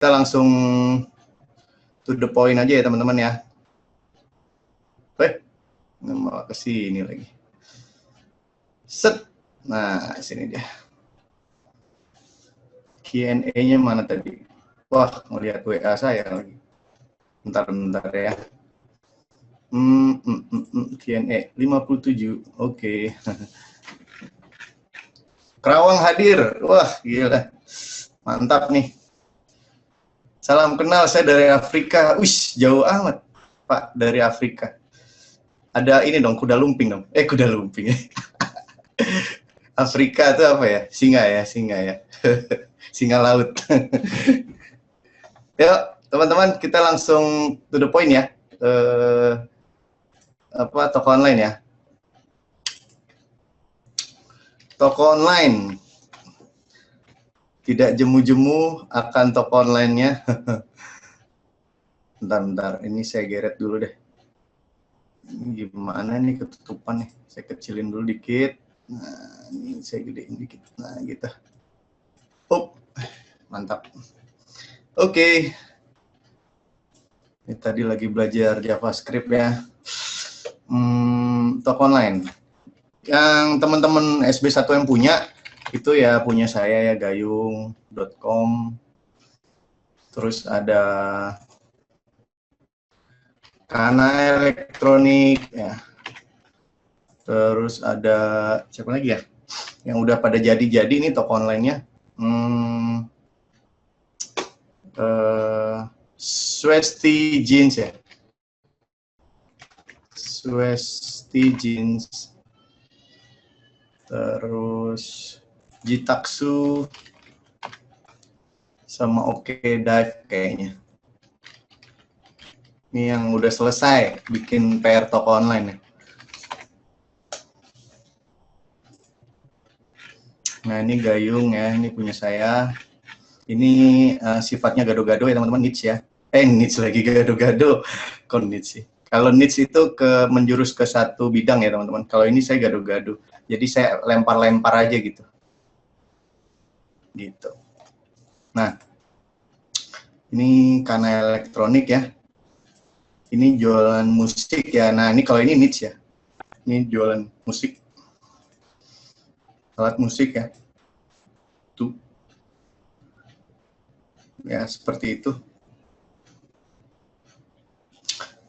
kita langsung to the point aja ya teman-teman ya. Malah ke sini lagi. Set. Nah, sini dia. Q&A-nya mana tadi? Wah, ngelihat WA saya lagi. Bentar ya. Q&A 57. Oke. Kerawang hadir. Wah, gila. Mantap nih. Salam kenal, saya dari Afrika. Wih, jauh amat, Pak, dari Afrika. Ada ini dong, kuda lumping dong. Kuda lumping. Afrika itu apa ya? Singa ya. Singa laut. Yuk, teman-teman, kita langsung to the point ya. Toko online ya. Toko online. Tidak jemu-jemu akan toko online-nya. Bentar, ini saya geret dulu deh. Ini gimana nih ketutupan nih? Saya kecilin dulu dikit. Nah, ini saya gedein dikit. Nah, gitu. Mantap. Oke. Ini tadi lagi belajar JavaScript ya. Toko online. Yang teman-teman SB1M punya, itu ya punya saya ya, gayung.com. Terus ada Kana Elektronik ya. Terus ada siapa lagi ya? Yang udah pada jadi nih toko online-nya. Swesti Jeans ya. Swesti Jeans. Terus Jitaku sama Oke Dive kayaknya. Ini yang udah selesai bikin PR toko online ya. Nah, ini gayung ya, ini punya saya. Ini sifatnya gado-gado ya teman-teman, niche ya. Niche lagi gado-gado. Kok niche sih? Kalau niche itu menjurus ke satu bidang ya teman-teman. Kalau ini saya gado-gado. Jadi saya lempar-lempar aja gitu. Nah, ini Kana Elektronik ya. Ini jualan musik ya. Nah, ini kalau ini niche ya. Ini jualan musik. Alat musik ya. Tuh. Ya, seperti itu.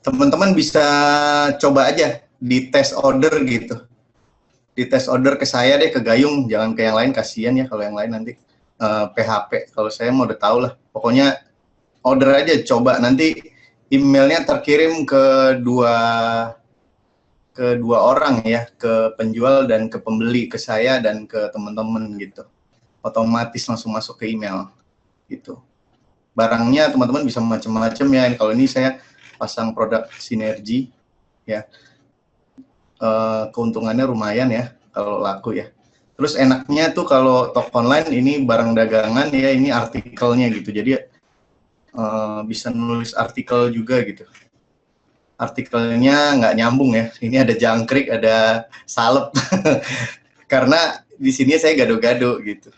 Teman-teman bisa coba aja di test order gitu. Di test order ke saya deh, ke Gayung. Jangan ke yang lain, kasihan ya kalau yang lain nanti PHP. Kalau saya mau udah tahu lah. Pokoknya order aja, coba. Nanti emailnya terkirim ke dua orang ya, ke penjual dan ke pembeli, ke saya dan ke teman-teman gitu. Otomatis langsung masuk ke email gitu. Barangnya teman-teman bisa macam-macam ya. Kalau ini saya pasang produk sinergi ya. Keuntungannya lumayan ya kalau laku ya. Terus enaknya tuh kalau toko online ini barang dagangan ya, ini artikelnya gitu. Jadi bisa nulis artikel juga gitu. Artikelnya nggak nyambung ya. Ini ada jangkrik, ada salep. Karena di sini saya gado-gado gitu.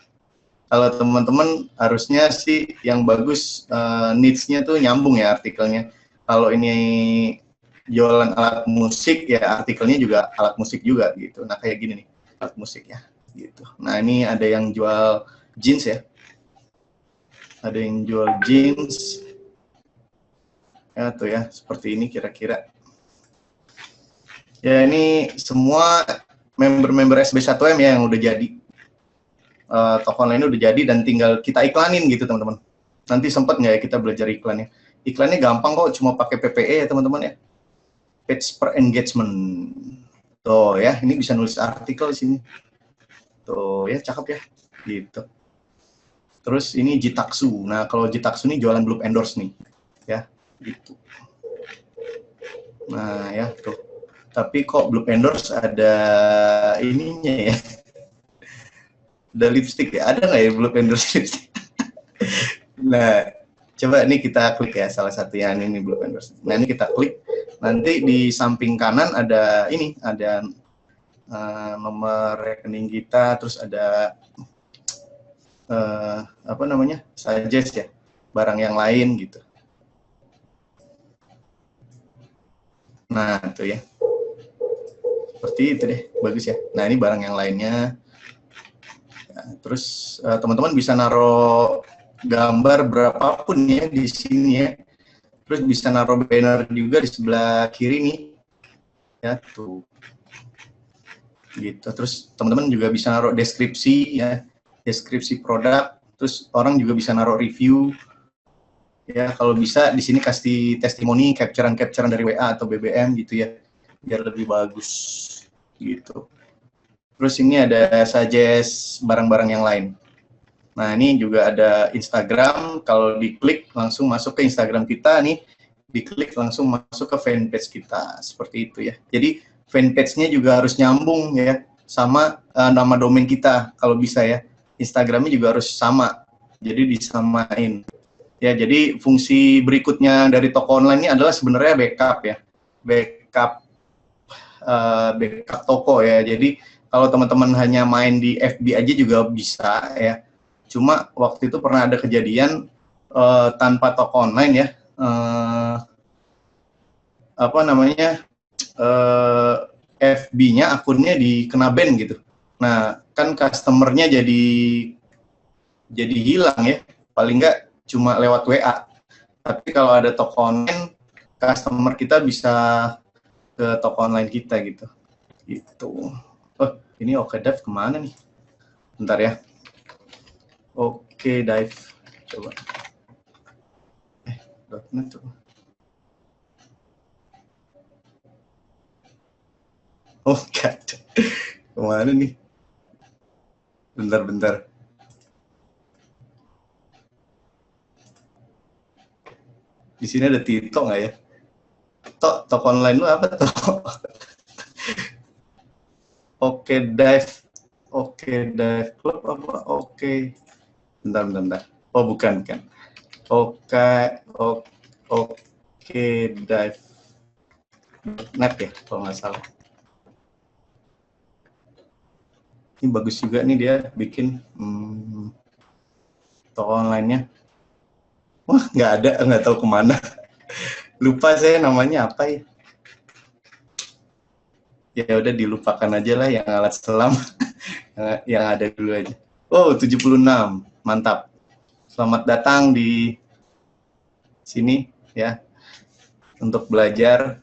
Kalau teman-teman harusnya sih yang bagus niche-nya tuh nyambung ya artikelnya. Kalau ini jualan alat musik ya artikelnya juga alat musik juga gitu. Nah kayak gini nih alat musik ya gitu. Nah ini ada yang jual jeans ya. Ada yang jual jeans. Ya tuh ya, seperti ini kira-kira. Ya ini semua member-member SB1M ya yang udah jadi. Toko online udah jadi dan tinggal kita iklanin gitu teman-teman. Nanti sempat nggak ya kita belajar iklannya? Iklannya gampang kok, cuma pakai PPE ya teman-teman ya. Page per engagement. Tuh ya, ini bisa nulis artikel di sini. Tuh ya, cakep ya. Gitu. Terus ini Jitaku. Nah, kalau Jitaku ini jualan Blue Endorse nih. Ya, gitu. Nah, ya tuh. Tapi kok Blue Endorse ada ininya ya. Ada lipstick ya. Ada nggak ya Blue Endorse lipstick? Nah, coba nih kita klik ya salah satu yang ini Blue Endorse. Nah, ini kita klik. Nanti di samping kanan ada ini, ada nomor rekening kita, terus ada apa namanya, suggest ya. barang yang lain gitu. Nah, itu ya. Seperti itu deh, bagus ya. Nah, ini barang yang lainnya. Nah, terus teman-teman bisa naruh gambar berapapun ya di sini ya. Terus bisa naruh banner juga di sebelah kiri nih. Ya, tuh. Gitu. Terus teman-teman juga bisa naruh deskripsi ya, deskripsi produk. Terus orang juga bisa naruh review. Ya, kalau bisa di sini kasih testimoni, capturean dari WA atau BBM gitu ya, biar lebih bagus gitu. Terus ini ada suggest barang-barang yang lain. Nah, ini juga ada Instagram, kalau diklik langsung masuk ke Instagram kita nih, diklik langsung masuk ke fanpage kita, seperti itu ya. Jadi fanpage-nya juga harus nyambung ya, sama nama domain kita kalau bisa ya. Instagramnya juga harus sama, jadi disamain. Ya, jadi fungsi berikutnya dari toko online ini adalah sebenarnya backup ya, backup toko ya. Jadi kalau teman-teman hanya main di FB aja juga bisa ya. Cuma waktu itu pernah ada kejadian tanpa toko online ya, apa namanya, FB-nya akunnya dikena ban gitu. Nah, kan customer-nya jadi hilang ya, paling nggak cuma lewat WA. Tapi kalau ada toko online, customer kita bisa ke toko online kita gitu. Gitu. Oh, ini Dive kemana nih? Bentar ya. Dive. Coba. .net tuh. Oh, gak ada. Kemana nih? Bentar. Di sini ada Tito nggak ya? Toko online lu apa tuh? Dive Club apa? Bentar. Oh, bukan. Dive net ya, kalau nggak salah. Ini bagus juga nih dia bikin toko online-nya. Wah, nggak tahu kemana. Lupa saya namanya apa ya. Ya udah dilupakan aja lah yang alat selam. Yang ada dulu aja. Oh, 76. Mantap. Selamat datang di sini ya untuk belajar.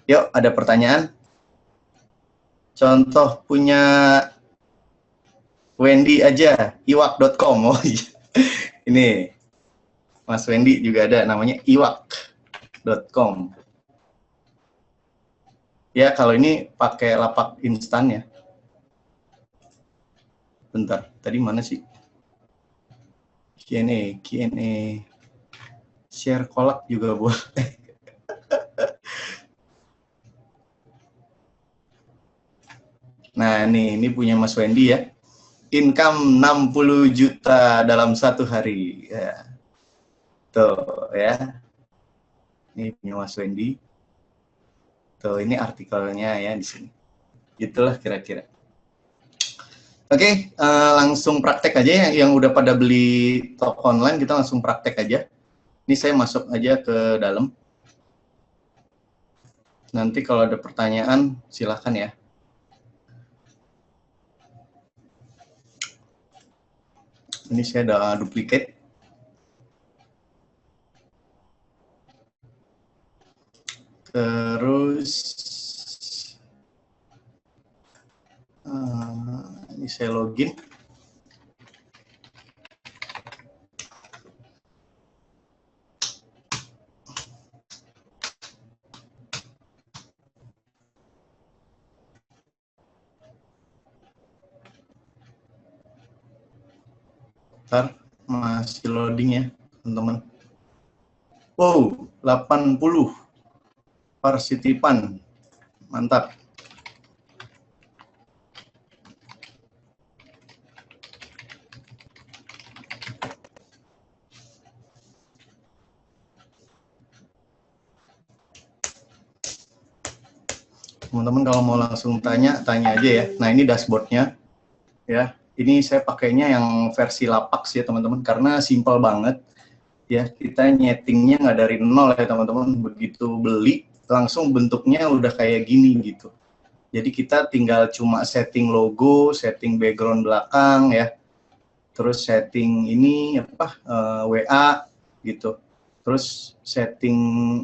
Yuk, ada pertanyaan? Contoh punya Wendy aja, iwak.com. Oh iya. Ini Mas Wendy juga ada, namanya iwak.com. Ya, kalau ini pakai lapak instan ya. Bentar, tadi mana sih? Q&A. Share kolak juga boleh. Nah, ini punya Mas Wendy ya. Income 60 juta dalam 1 hari. Ya. Tuh ya. Ini punya Mas Wendy. Tuh, ini artikelnya ya di sini. Itulah kira-kira. Oke, langsung praktek aja yang udah pada beli toko online, kita langsung praktek aja. Ini saya masuk aja ke dalam. Nanti kalau ada pertanyaan, silakan ya. Ini saya ada duplicate. Terus ini saya login. Ntar masih loading ya, teman-teman. Wow, 80 partisipan. Mantap. Teman-teman kalau mau langsung tanya aja ya. Nah, ini dashboardnya ya. Ini saya pakainya yang versi lapak ya teman-teman, karena simple banget. Ya, kita nyetingnya nggak dari nol ya teman-teman. Begitu beli, langsung bentuknya udah kayak gini gitu. Jadi kita tinggal cuma setting logo, setting background belakang ya. Terus setting ini apa WA gitu. Terus setting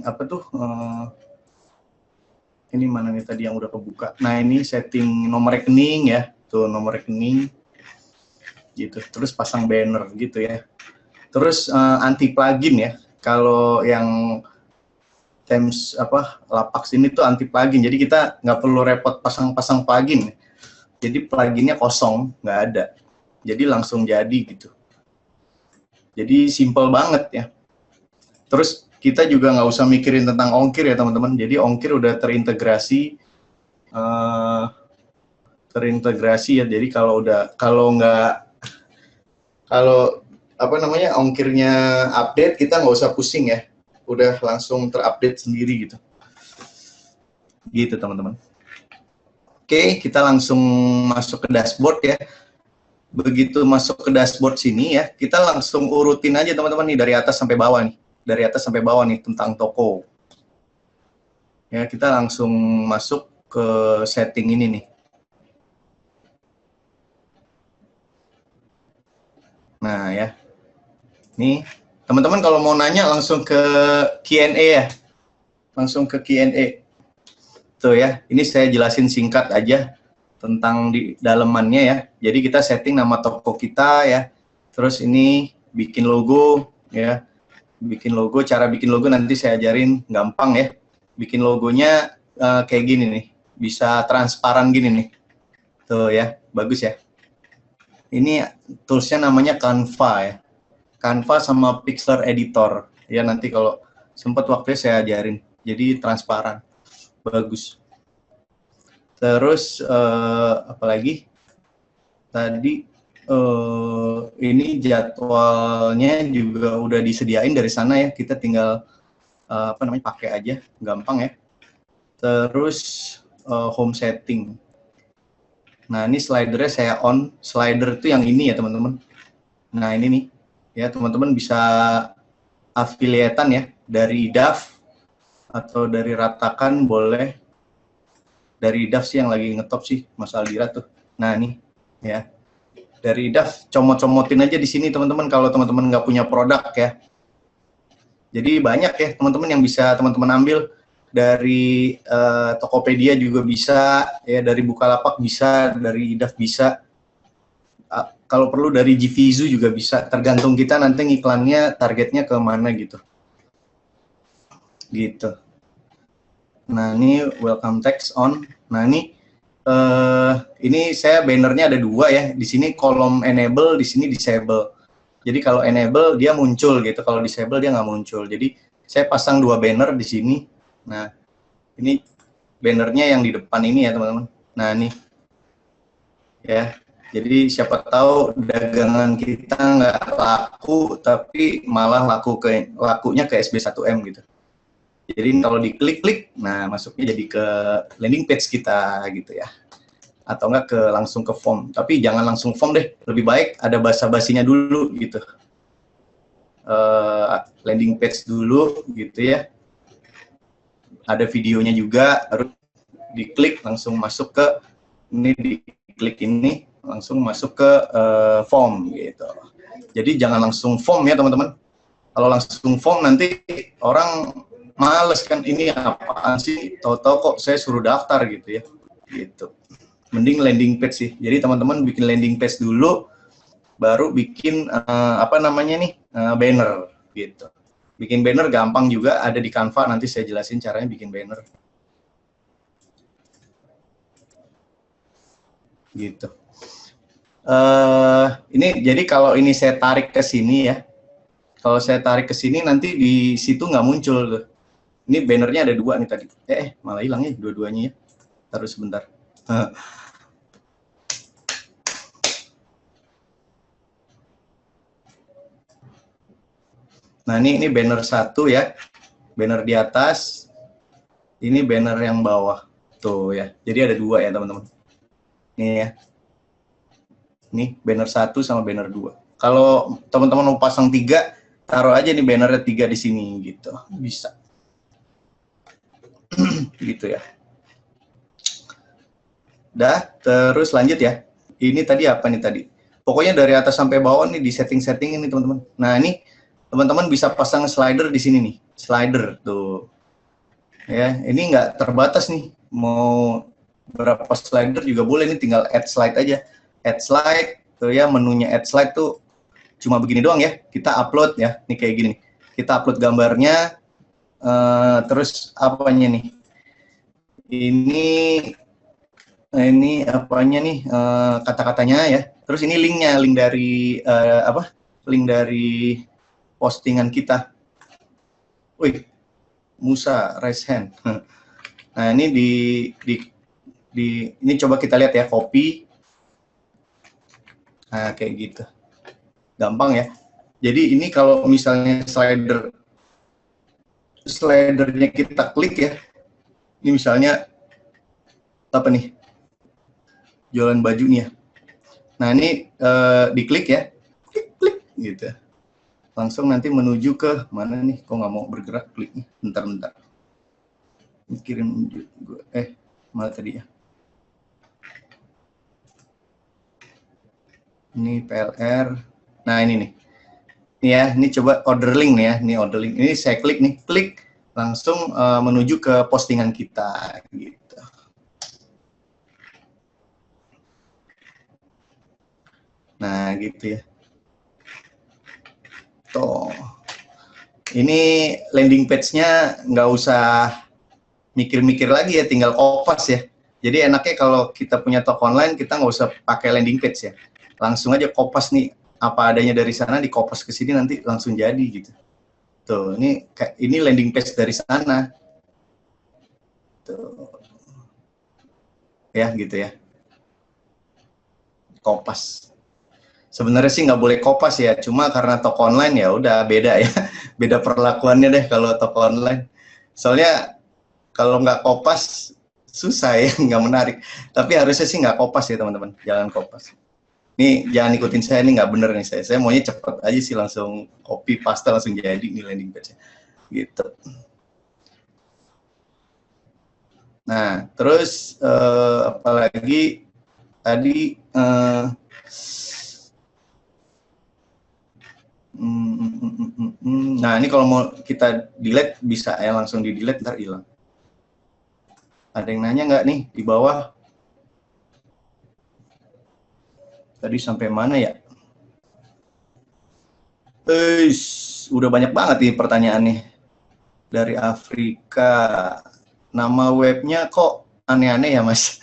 apa tuh ini mana nih tadi yang udah kebuka. Nah, ini setting nomor rekening ya. Tuh nomor rekening gitu. Terus pasang banner gitu ya. Terus anti plugin ya. Kalau yang Themes apa lapak sini tuh anti plugin. Jadi kita nggak perlu repot pasang-pasang plugin. Jadi pluginnya kosong, nggak ada. Jadi langsung jadi gitu. Jadi simple banget ya. Terus kita juga nggak usah mikirin tentang ongkir ya teman-teman. Jadi ongkir udah terintegrasi, ya. Jadi kalau apa namanya ongkirnya update, kita nggak usah pusing ya. Udah langsung terupdate sendiri gitu. Gitu teman-teman. Oke, kita langsung masuk ke dashboard ya. Begitu masuk ke dashboard sini ya, kita langsung urutin aja teman-teman nih dari atas sampai bawah nih. Dari atas sampai bawah nih tentang toko. Ya, kita langsung masuk ke setting ini nih. Nah, ya. Nih, teman-teman kalau mau nanya langsung ke Q&A ya. Langsung ke Q&A. Tuh ya, ini saya jelasin singkat aja tentang di dalemannya ya. Jadi kita setting nama toko kita ya. Terus ini bikin logo ya. Bikin logo, cara bikin logo nanti saya ajarin, gampang ya. Bikin logonya kayak gini nih, bisa transparan gini nih. Tuh ya, bagus ya. Ini toolsnya namanya Canva ya. Canva sama Pixlr Editor. Ya nanti kalau sempat waktunya saya ajarin. Jadi transparan, bagus. Terus apalagi? Tadi ini jadwalnya juga udah disediain dari sana ya. Kita tinggal apa namanya pakai aja, gampang ya. Terus home setting. Nah, ini slidernya saya on. Slider itu yang ini ya teman-teman. Nah, ini nih ya, teman-teman bisa affiliate-an ya dari DAF atau dari Ratakan boleh. Dari DAF sih yang lagi ngetop sih Mas Aldira tuh. Nah, nih ya. Dari DAF comot-comotin aja di sini teman-teman kalau teman-teman nggak punya produk ya. Jadi banyak ya teman-teman yang bisa teman-teman ambil. Dari Tokopedia juga bisa, ya dari Bukalapak bisa, dari DAF bisa. Kalau perlu dari Gvizu juga bisa, tergantung kita nanti ngiklannya targetnya ke mana gitu. Gitu. Nah, ini welcome text on. Nah, ini saya bannernya ada dua ya. Di sini kolom enable, di sini disable. Jadi kalau enable dia muncul gitu, kalau disable dia nggak muncul. Jadi saya pasang dua banner di sini. Nah, ini bannernya yang di depan ini ya teman-teman. Nah, ini ya. Jadi siapa tahu dagangan kita nggak laku, tapi malah lakunya ke SB1M gitu. Jadi kalau diklik-klik, nah masuknya jadi ke landing page kita gitu ya. Atau enggak langsung ke form. Tapi jangan langsung form deh. Lebih baik ada basa-basinya dulu gitu. Landing page dulu gitu ya. Ada videonya juga, harus diklik langsung masuk ke ini, diklik ini langsung masuk ke form gitu. Jadi jangan langsung form ya teman-teman. Kalau langsung form nanti orang males kan, ini apaan sih, tahu-tahu kok saya suruh daftar gitu ya. Gitu. Mending landing page sih. Jadi teman-teman bikin landing page dulu, baru bikin apa namanya nih banner gitu. Bikin banner gampang juga, ada di Canva, nanti saya jelasin caranya bikin banner. Gitu. Ini jadi kalau ini saya tarik ke sini ya. Kalau saya tarik ke sini nanti di situ nggak muncul tuh. Ini bannernya ada dua nih tadi. Malah hilang ya dua-duanya ya. Terus sebentar. Nah, ini banner satu ya. Banner di atas. Ini banner yang bawah. Tuh ya. Jadi ada dua ya, teman-teman. Nih ya. Nih banner 1 sama banner 2. Kalau teman-teman mau pasang 3, taruh aja nih bannernya 3 di sini gitu. Bisa. Gitu ya. Dah, terus lanjut ya. Ini tadi apa nih tadi? Pokoknya dari atas sampai bawah nih di setting-setting ini teman-teman. Nah, ini teman-teman bisa pasang slider di sini nih. Slider tuh. Ya, ini nggak terbatas nih. Mau berapa slider juga boleh, nih tinggal add slide aja. Add slide tuh ya, menunya add slide tuh cuma begini doang ya. Kita upload ya, nih kayak gini. Kita upload gambarnya, terus apanya nih? Ini apanya nih, kata-katanya ya. Terus ini linknya, link dari link dari postingan kita. Wih, Musa raise hand. Nah, ini ini coba kita lihat ya, copy. Nah, kayak gitu. Gampang ya. Jadi ini kalau misalnya slidernya kita klik ya. Ini misalnya apa nih? Jualan baju nih ya. Nah, ini diklik ya. Klik gitu. Langsung nanti menuju ke mana nih? Kok nggak mau bergerak kliknya? Bentar. Kirim malah tadi ya. Ini PLR. Nah, ini nih. Ini ya, ini coba order link nih ya. Ini order link. Ini saya klik nih. Klik langsung menuju ke postingan kita gitu. Nah, gitu ya. Tuh. Ini landing page-nya nggak usah mikir-mikir lagi ya, tinggal kopas ya. Jadi enaknya kalau kita punya toko online, kita nggak usah pakai landing page ya. Langsung aja kopas nih, apa adanya dari sana, dikopas ke sini, nanti langsung jadi gitu. Tuh, ini landing page dari sana. Tuh. Ya, gitu ya. Kopas. Sebenarnya sih nggak boleh kopas ya, cuma karena toko online ya udah beda ya. Beda perlakuannya deh kalau toko online. Soalnya kalau nggak kopas, susah ya, nggak menarik. Tapi harusnya sih nggak kopas ya teman-teman, jangan kopas. Nih, jangan ikutin saya, ini nggak bener nih saya maunya cepet aja sih, langsung copy paste langsung jadi nih landing page-nya. Gitu. Nah, terus apalagi tadi nah, ini kalau mau kita delete bisa ya, langsung di delete ntar hilang. Ada yang nanya nggak nih di bawah? Tadi sampai mana ya? Udah banyak banget nih pertanyaannya. Dari Afrika. Nama webnya kok aneh-aneh ya, Mas?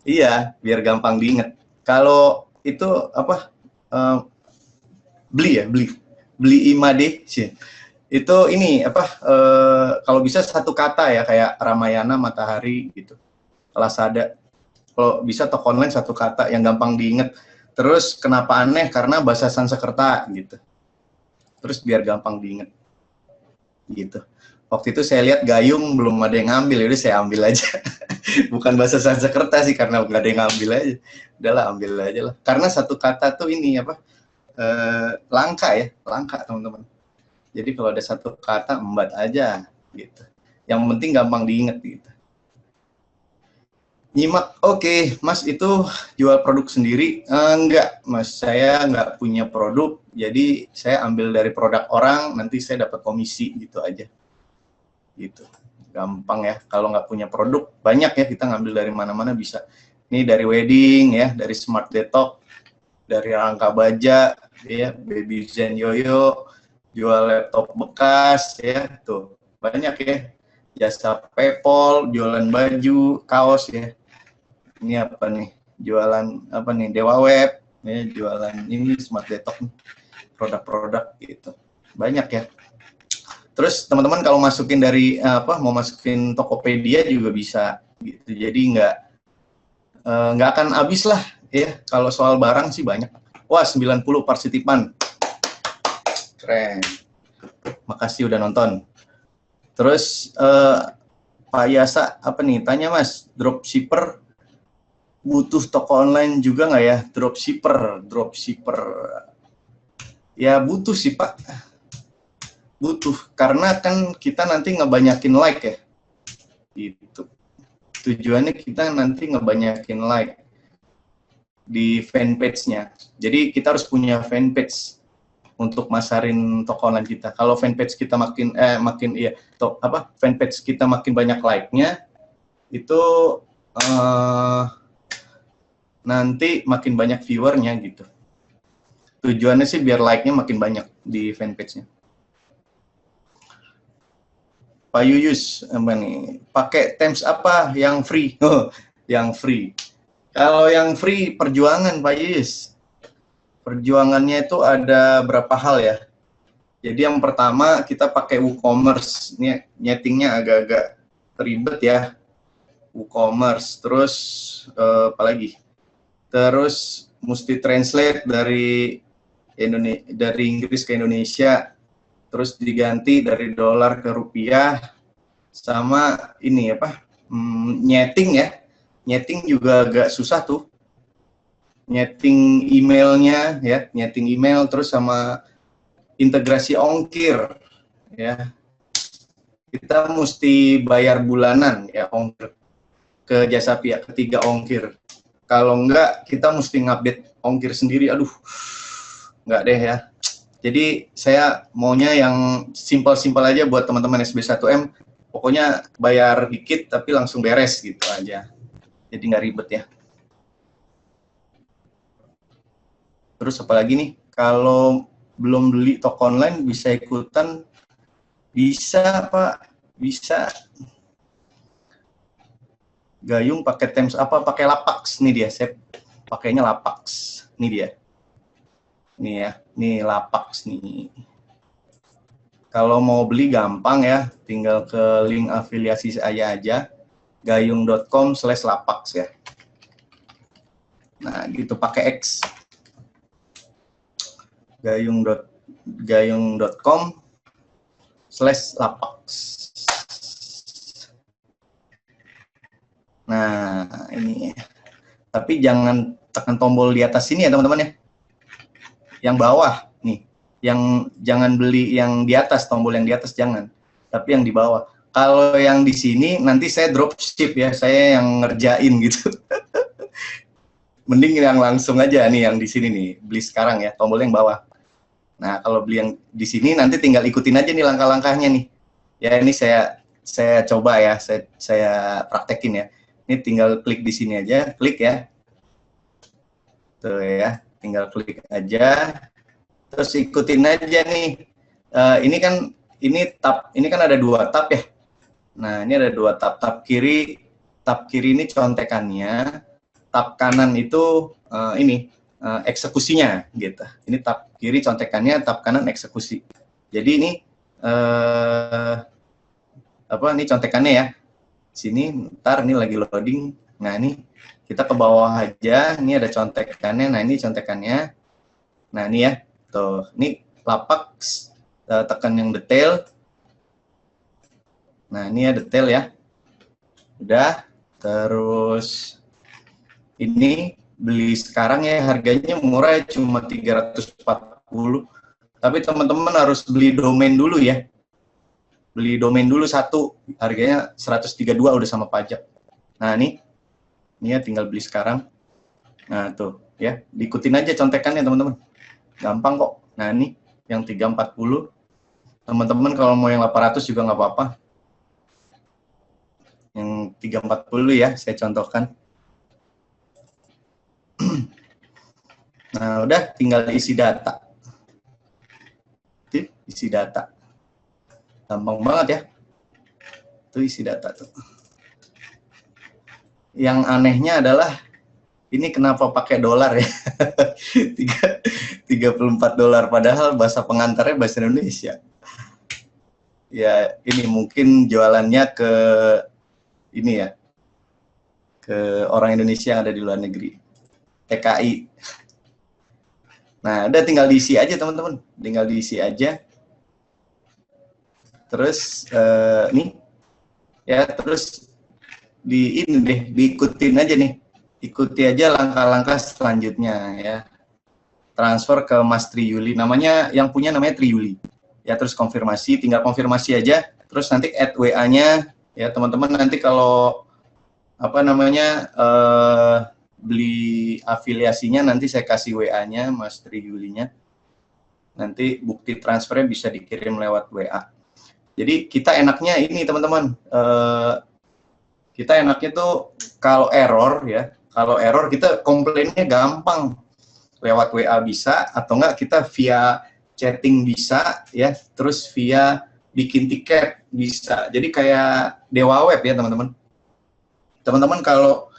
Iya, biar gampang diingat. Kalau itu apa? Beli Imade sih. Itu ini apa? Kalau bisa satu kata ya, kayak Ramayana, Matahari gitu. Lasada. Kalau bisa toko online satu kata yang gampang diingat. Terus kenapa aneh? Karena bahasa Sanskerta gitu. Terus biar gampang diingat. Gitu. Waktu itu saya lihat gayung belum ada yang ngambil, jadi saya ambil aja. Bukan bahasa Sanskerta sih, karena nggak ada yang ngambil aja. Udahlah, ambil aja lah. Karena satu kata tuh ini apa? Langka ya, langka teman-teman. Jadi kalau ada satu kata embat aja gitu. Yang penting gampang diingat gitu. Nyimak, oke, Mas itu jual produk sendiri? Enggak, Mas, saya nggak punya produk, jadi saya ambil dari produk orang, nanti saya dapat komisi gitu aja. Gitu, gampang ya. Kalau nggak punya produk, banyak ya, kita ngambil dari mana-mana bisa. Ini dari wedding ya, dari Smart Detox, dari Rangka Baja, ya, Baby Zen Yoyo, jual laptop bekas, ya, tuh banyak ya. Jasa PayPal, jualan baju, kaos ya. Ini apa nih, jualan apa nih, Dewa Web ya, jualan ini Smart Detox, produk-produk gitu, banyak ya. Terus teman-teman kalau masukin dari mau masukin Tokopedia juga bisa gitu, jadi nggak akan habis lah ya. Kalau soal barang sih banyak. Wah, 90 partisipan, keren, makasih udah nonton. Terus Pak Yasa apa nih, tanya Mas, dropshipper butuh toko online juga nggak ya? Dropshipper. Ya butuh sih Pak. Butuh, karena kan kita nanti ngebanyakin like ya. Gitu. Tujuannya kita nanti ngebanyakin like di fanpage-nya. Jadi kita harus punya fanpage untuk masarin toko online kita. Kalau fanpage kita fanpage kita makin banyak like-nya, itu nanti makin banyak viewernya gitu. Tujuannya sih biar like-nya makin banyak di fanpage-nya. Pak Yuyus, apa nih? Pakai Teams apa yang free? Oh, yang free. Kalau yang free perjuangan Pak Yuyus. Perjuangannya itu ada berapa hal ya. Jadi yang pertama kita pakai WooCommerce. Ini nyetingnya agak-agak ribet ya. WooCommerce. Terus apa lagi? Terus mesti translate dari Inggris ke Indonesia. Terus diganti dari dolar ke rupiah. Sama ini apa? Nyeting ya. Nyeting juga agak susah tuh. Nyeting emailnya ya, nyeting email terus sama integrasi ongkir ya. Kita mesti bayar bulanan ya ongkir ke jasa pihak ketiga ongkir. Kalau enggak kita mesti ngupdate ongkir sendiri. Aduh, enggak deh ya. Jadi saya maunya yang simpel-simpel aja buat teman-teman SB1M. Pokoknya bayar dikit tapi langsung beres gitu aja. Jadi nggak ribet ya. Terus apalagi nih, kalau belum beli toko online bisa ikutan, bisa Pak, bisa. Gayung pakai Teams apa? Pakai Lapax nih dia, saya pakainya Lapax, nih dia. Nih ya, nih Lapax nih. Kalau mau beli gampang ya, tinggal ke link afiliasi saya aja, gayung.com/lapax ya. Nah gitu pakai X. gayung.com/lapax. Nah, ini. Tapi jangan tekan tombol di atas sini ya, teman-teman ya. Yang bawah nih. Yang jangan beli yang di atas, tombol yang di atas jangan. Tapi yang di bawah. Kalau yang di sini nanti saya dropship ya, saya yang ngerjain gitu. Mending yang langsung aja nih yang di sini nih, beli sekarang ya, tombol yang bawah. Nah, kalau beli yang di sini nanti tinggal ikutin aja nih langkah-langkahnya nih. Ya, ini saya coba ya, saya praktekin ya. Ini tinggal klik di sini aja, klik ya. Tuh ya, tinggal klik aja. Terus ikutin aja nih. Ini kan ada 2 tab ya. Nah, ini ada 2 tab. Tab kiri ini contekannya, tab kanan itu eksekusinya gitu. Ini tab kiri contekannya, tab kanan eksekusi. Jadi ini ini contekannya ya. Sini ntar ini lagi loading. Nah, ini kita ke bawah aja. Ini ada contekannya. Nah, ini contekannya. Nah, ini ya. Tuh, ini Lapax, tekan yang detail. Nah, ini ya detail ya. Udah. Terus ini beli sekarang ya, harganya murah, cuma 340. Tapi teman-teman harus beli domain dulu ya. Beli domain dulu 1, harganya 132 udah sama pajak. Nah, ini ya tinggal beli sekarang. Nah, tuh ya, diikutin aja contekannya teman-teman. Gampang kok. Nah, ini yang 340. Teman-teman kalau mau yang 800 juga nggak apa-apa. Yang 340 ya, saya contohkan. Nah, udah tinggal isi data. Isi data. Gampang banget ya. Itu isi data tuh. Yang anehnya adalah ini kenapa pakai dolar ya? 34 dolar padahal bahasa pengantarnya bahasa Indonesia. Ya, ini mungkin jualannya ke ini ya. Ke orang Indonesia yang ada di luar negeri. TKI. Nah, udah tinggal diisi aja teman-teman. Tinggal diisi aja. Terus nih ya, terus ini deh diikutin aja nih. ikuti aja langkah-langkah selanjutnya ya. Transfer ke Mas Triyuli, namanya yang punya namanya Triyuli. Ya, terus konfirmasi, tinggal konfirmasi aja, terus nanti add WA-nya ya teman-teman, nanti kalau apa namanya beli afiliasinya nanti saya kasih WA-nya Mas Triyulinya. Nanti bukti transfernya bisa dikirim lewat WA. Jadi kita enaknya ini teman-teman, kita enaknya tuh kalau error ya, kalau error kita komplainnya gampang. Lewat WA bisa, atau enggak kita via chatting bisa, ya, terus via bikin tiket bisa. Jadi kayak Dewa Web ya teman-teman. Teman-teman kalau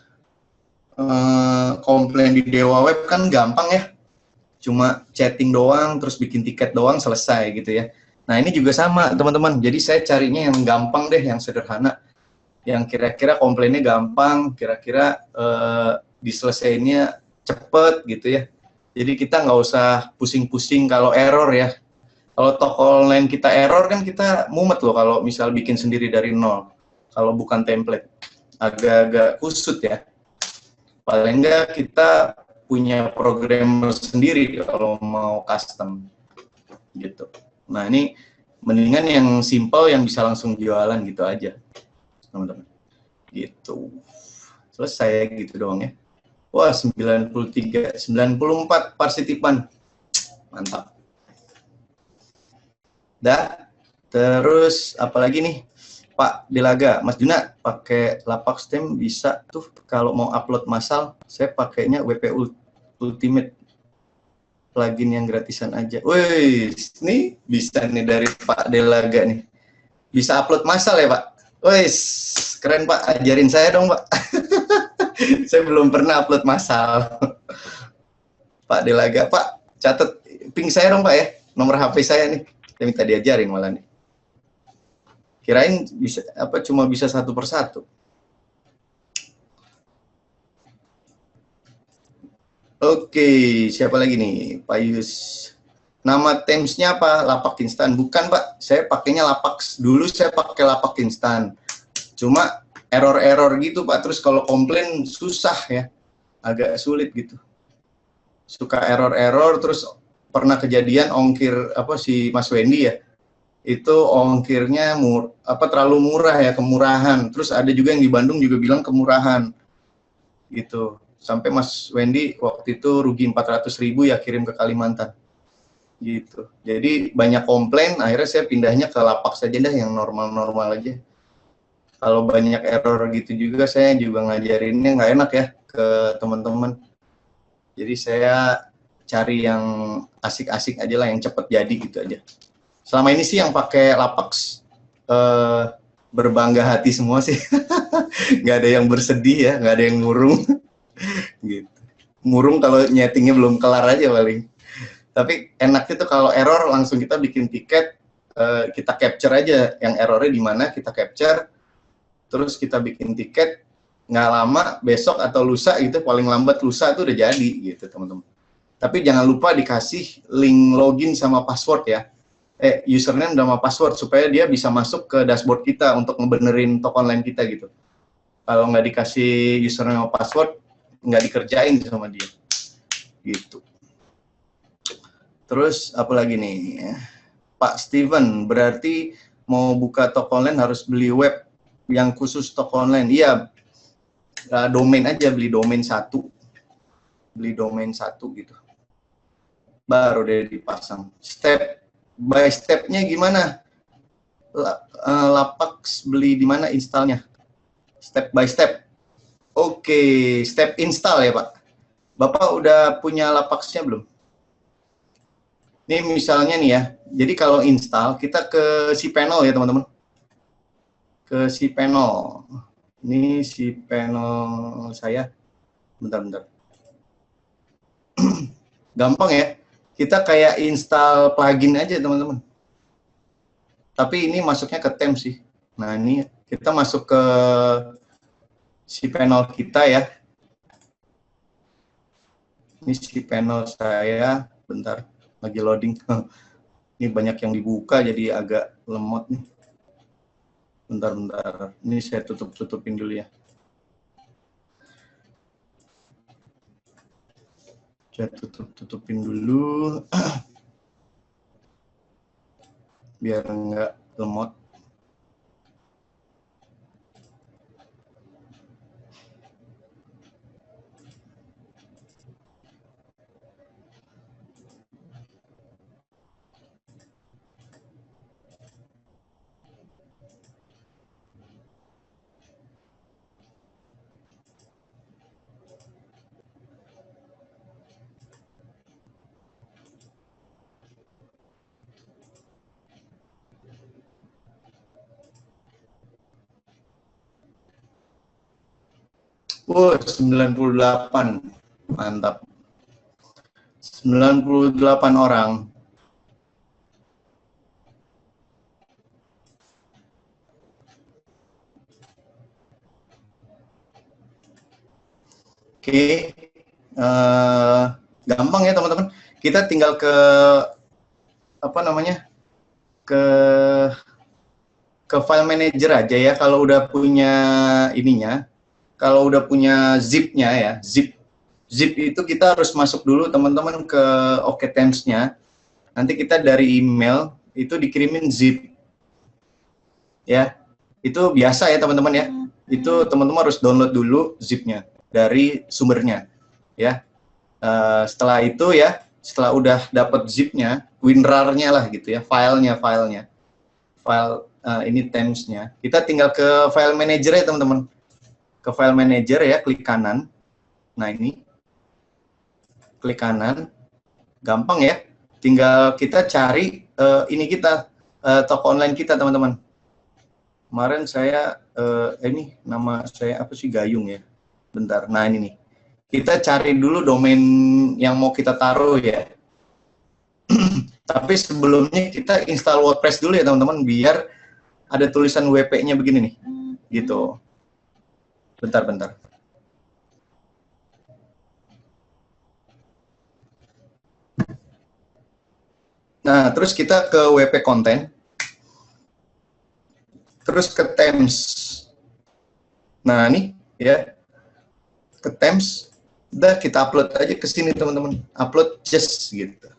komplain di Dewa Web kan gampang ya, cuma chatting doang, terus bikin tiket doang, selesai gitu ya. Nah ini juga sama teman-teman, jadi saya carinya yang gampang deh, yang sederhana, yang kira-kira komplainnya gampang, kira-kira diselesainya cepet gitu ya. Jadi kita nggak usah pusing-pusing kalau error ya. Kalau toko online kita error kan kita mumet loh kalau misal bikin sendiri dari nol. Kalau bukan template, agak-agak kusut ya. Paling nggak kita punya programmer sendiri kalau mau custom gitu. Nah ini mendingan yang simple yang bisa langsung jualan gitu aja, teman-teman. Gitu. Selesai gitu doang ya. Wah, 93, 94 partisipan. Mantap. Dah, terus apalagi nih? Pak Delaga, Mas Juna, pakai lapak stem bisa tuh kalau mau upload massal, saya pakainya WP Ultimate plugin yang gratisan aja. Wih, ini bisa nih dari Pak Delaga nih. Bisa upload massal ya, Pak? Wih, keren Pak, ajarin saya dong, Pak. Saya belum pernah upload massal. Pak Delaga, Pak, catat ping saya dong Pak ya, nomor HP saya nih. Saya minta diajarin malah nih. Kirain bisa apa cuma bisa satu persatu. Oke, siapa lagi nih? Pak Yus. Nama Teams-nya apa? Lapak instan. Bukan Pak, saya pakainya lapak. Dulu saya pakai lapak instan. Cuma error-error gitu Pak. Terus kalau komplain susah ya. Agak sulit gitu. Suka error-error, terus pernah kejadian ongkir apa si Mas Wendy ya, itu ongkirnya terlalu murah ya, kemurahan. Terus ada juga yang di Bandung juga bilang kemurahan gitu, sampai Mas Wendy waktu itu rugi 400.000 ya kirim ke Kalimantan gitu. Jadi banyak komplain, akhirnya saya pindahnya ke lapak saja dah, yang normal-normal aja. Kalau banyak error gitu juga saya juga ngajarinnya nggak enak ya ke teman-teman. Jadi saya cari yang asik-asik aja lah, yang cepet jadi gitu aja. Selama ini sih yang pakai Lapax berbangga hati semua sih. Nggak ada yang bersedih ya, nggak ada yang murung. Gitu. Murung kalau nyetingnya belum kelar aja paling. Tapi enaknya tuh kalau error langsung kita bikin tiket, kita capture aja yang errornya di mana, kita capture, terus kita bikin tiket. Nggak lama, besok atau lusa gitu, paling lambat lusa itu udah jadi gitu teman-teman. Tapi jangan lupa dikasih link login sama password ya. Username sama password supaya dia bisa masuk ke dashboard kita untuk ngebenerin toko online kita gitu. Kalau nggak dikasih username sama password, nggak dikerjain sama dia. Gitu. Terus apa lagi nih? Pak Steven, berarti mau buka toko online harus beli web yang khusus toko online. Iya, domain aja, beli domain satu gitu, baru deh dipasang. Step by stepnya gimana? Lapax beli di mana installnya? Step by step. Oke, step install ya Pak. Bapak udah punya Lapaxnya belum? Ini misalnya nih ya, jadi kalau install kita ke si panel ya teman-teman. Ke si panel. Ini si panel saya. Bentar. Gampang ya. Kita kayak install plugin aja teman-teman. Tapi ini masuknya ke Teams sih. Nah ini kita masuk ke si panel kita ya. Ini si panel saya. Bentar, lagi loading. Ini banyak yang dibuka jadi agak lemot nih. Bentar. Ini saya tutupin dulu ya. Saya tutupin dulu biar nggak lemot. Wow, 98. Mantap. 98 orang. Oke. Gampang ya teman-teman. Kita tinggal ke apa namanya? Ke file manager aja ya kalau udah punya ininya. Kalau udah punya zip-nya ya, zip itu kita harus masuk dulu teman-teman ke OKTems-nya. Nanti kita dari email itu dikirimin zip. Ya. Itu biasa ya teman-teman ya. Itu teman-teman harus download dulu zip-nya dari sumbernya. Ya. Setelah itu ya, setelah udah dapat zip-nya, WinRAR-nya lah gitu ya, filenya. File ini Tems-nya. Kita tinggal ke file manager ya teman-teman. Ke file manager ya, klik kanan. Nah ini, klik kanan, gampang ya. Tinggal kita cari ini kita, toko online kita teman-teman. Kemarin saya, ini nama saya apa sih, Gayung ya. Bentar, nah ini nih. Kita cari dulu domain yang mau kita taruh ya. Tapi sebelumnya kita install WordPress dulu ya teman-teman, biar ada tulisan WP-nya begini nih. Gitu. Bentar. Nah, terus kita ke WP konten. Terus ke Themes. Nah, ini ya. Ke Themes. Udah kita upload aja ke sini teman-teman. Upload just gitu.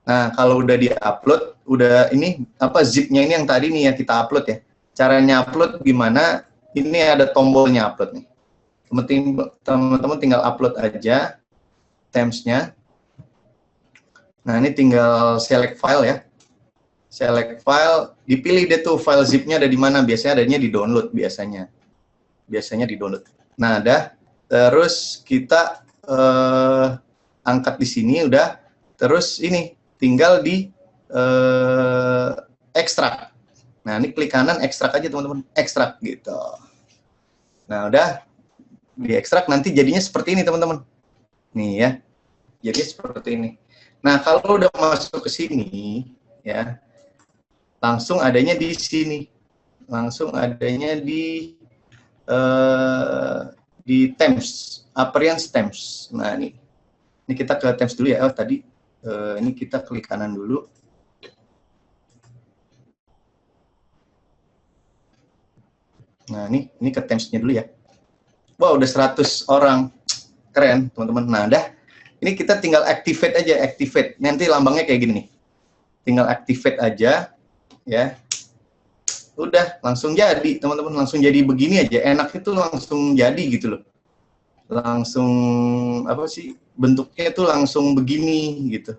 Nah, kalau udah di-upload, udah ini apa zip-nya ini yang tadi nih ya kita upload ya. Caranya upload gimana? Ini ada tombolnya upload nih. Teman-teman tinggal upload aja Themes-nya. Nah, ini tinggal select file ya. Select file, dipilih deh tuh file zip-nya ada di mana. Biasanya adanya di download biasanya. Biasanya di download. Nah, ada. Terus kita angkat di sini udah. Terus ini tinggal di ekstrak. Nah, ini klik kanan, ekstrak aja teman-teman. Ekstrak gitu. Nah, udah diekstrak, nanti jadinya seperti ini teman-teman. Nih ya. Jadi seperti ini. Nah, kalau udah masuk ke sini, ya, langsung adanya di sini. Langsung adanya di Themes. Appearance Themes. Nah, ini kita ke Themes dulu ya. Oh, tadi ini kita klik kanan dulu. Nah, ini ke Themes-nya dulu ya. Wow, udah 100 orang. Keren, teman-teman. Nah, dah. Ini kita tinggal activate aja, activate. Nanti lambangnya kayak gini nih. Tinggal activate aja, ya. Udah, langsung jadi, teman-teman. Langsung jadi begini aja. Enak itu langsung jadi gitu loh. Langsung, apa sih, bentuknya itu langsung begini gitu.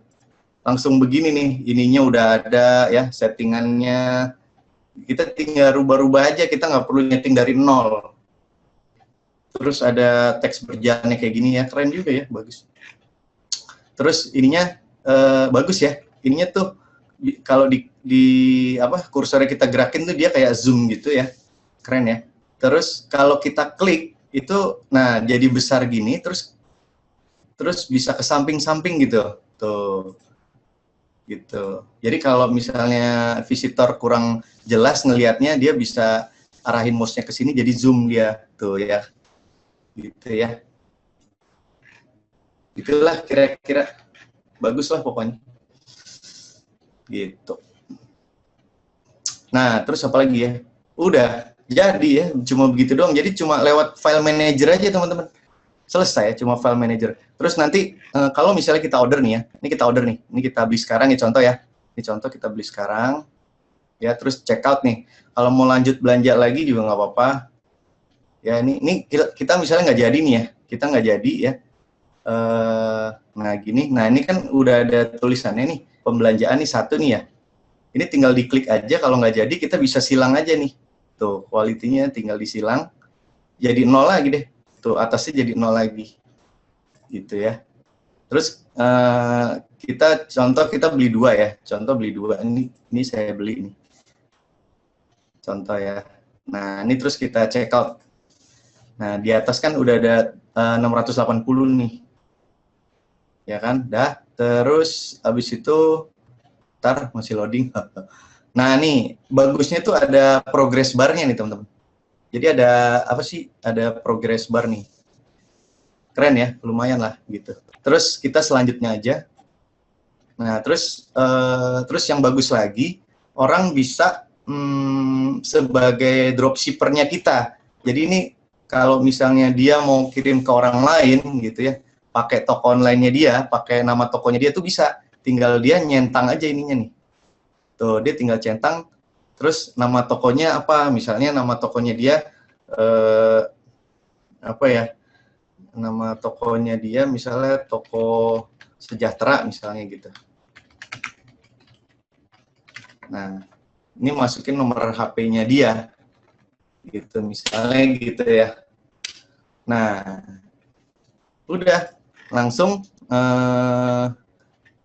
Langsung begini nih, ininya udah ada ya, settingannya. Kita tinggal rubah-rubah aja, kita nggak perlu nyeting dari nol. Terus ada teks berjalannya kayak gini ya, keren juga ya, bagus. Terus ininya bagus ya, ininya tuh kalau di apa kursornya kita gerakin tuh dia kayak zoom gitu ya, keren ya. Terus kalau kita klik itu, nah jadi besar gini, terus bisa ke samping-samping gitu, tuh. Gitu. Jadi kalau misalnya visitor kurang jelas ngelihatnya, dia bisa arahin mouse-nya ke sini, jadi zoom dia tuh ya, gitu ya. Itulah kira-kira, bagus lah pokoknya. Gitu. Nah, terus apa lagi ya? Udah jadi ya, cuma begitu doang. Jadi cuma lewat file manager aja teman-teman. selesai, cuma file manager. Terus nanti kalau misalnya kita order nih ya, ini kita beli sekarang ya contoh ya, ini contoh kita beli sekarang, ya terus check out nih. Kalau mau lanjut belanja lagi juga nggak apa-apa. Ya ini kita misalnya nggak jadi nih ya, kita nggak jadi ya. Nah gini, nah ini kan udah ada tulisannya nih, pembelanjaan nih satu nih ya. Ini tinggal diklik aja, kalau nggak jadi kita bisa silang aja nih. Tuh, quality-nya tinggal disilang, jadi 0 lagi deh. Tuh, atasnya jadi 0 lagi. Gitu ya. Terus kita beli 2 ya. Contoh beli 2, ini saya beli nih. Contoh ya. Nah, ini terus kita check out. Nah, di atas kan udah ada 680 nih. Ya kan? Dah. Terus habis itu ntar masih loading. Nah, nih bagusnya tuh ada progress bar-nya nih, teman-teman. Jadi ada apa sih? Ada progress bar nih. Keren ya, lumayan lah gitu. Terus kita selanjutnya aja. Nah, terus yang bagus lagi, orang bisa sebagai dropshipper-nya kita. Jadi ini kalau misalnya dia mau kirim ke orang lain gitu ya, pakai toko online-nya dia, pakai nama tokonya dia tuh bisa. Tinggal dia nyentang aja ininya nih. Tuh, dia tinggal centang, terus nama tokonya apa? Misalnya nama tokonya dia apa ya? Nama tokonya dia misalnya toko sejahtera misalnya gitu. Nah, ini masukin nomor HP-nya dia. Gitu misalnya gitu ya. Nah, udah langsung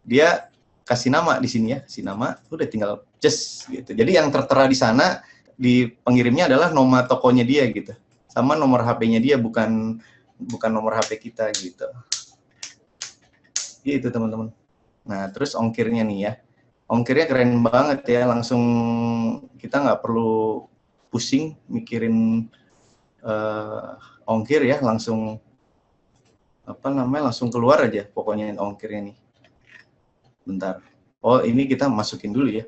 dia kasih nama di sini ya, kasih nama, udah tinggal just gitu. Jadi yang tertera di sana di pengirimnya adalah nomor tokonya dia gitu, sama nomor HP-nya dia, bukan nomor HP kita gitu. Gitu teman-teman. Nah terus ongkirnya nih ya, ongkirnya keren banget ya, langsung kita nggak perlu pusing mikirin ongkir ya, langsung apa namanya, langsung keluar aja pokoknya ongkirnya nih. Bentar. Oh, ini kita masukin dulu ya.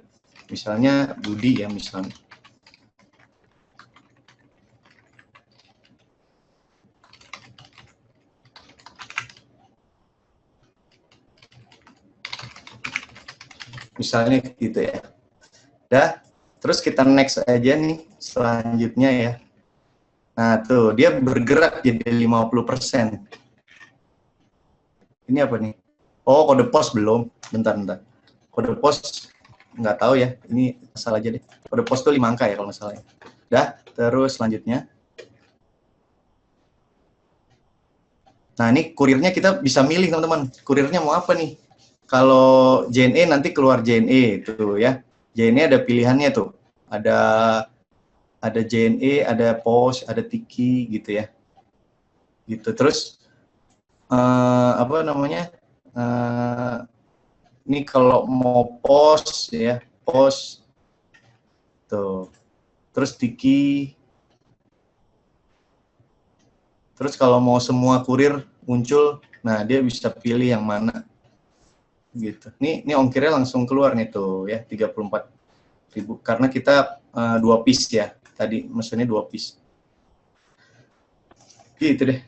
Misalnya Budi ya, misalnya. Misalnya gitu ya. Dah, terus kita next aja nih selanjutnya ya. Nah, tuh dia bergerak jadi 50%. Ini apa nih? Oh, kode pos belum. Bentar. Kode pos nggak tahu ya. Ini asal aja deh. Kode pos tuh 5 angka ya kalau nggak salah ya. Dah, terus selanjutnya. Nah, ini kurirnya kita bisa milih, teman-teman. Kurirnya mau apa nih? Kalau JNE nanti keluar JNE tuh ya. JNE ada pilihannya tuh. Ada JNE, ada pos, ada Tiki gitu ya. Gitu. Terus apa namanya? Ini kalau mau pos ya, pos tuh. Terus Tiki. Terus kalau mau semua kurir muncul, nah dia bisa pilih yang mana. Gitu. Ini ongkirnya langsung keluar nih tuh ya, 34.000 karena kita 2 piece ya. Tadi mesennya 2 piece. Gitu deh.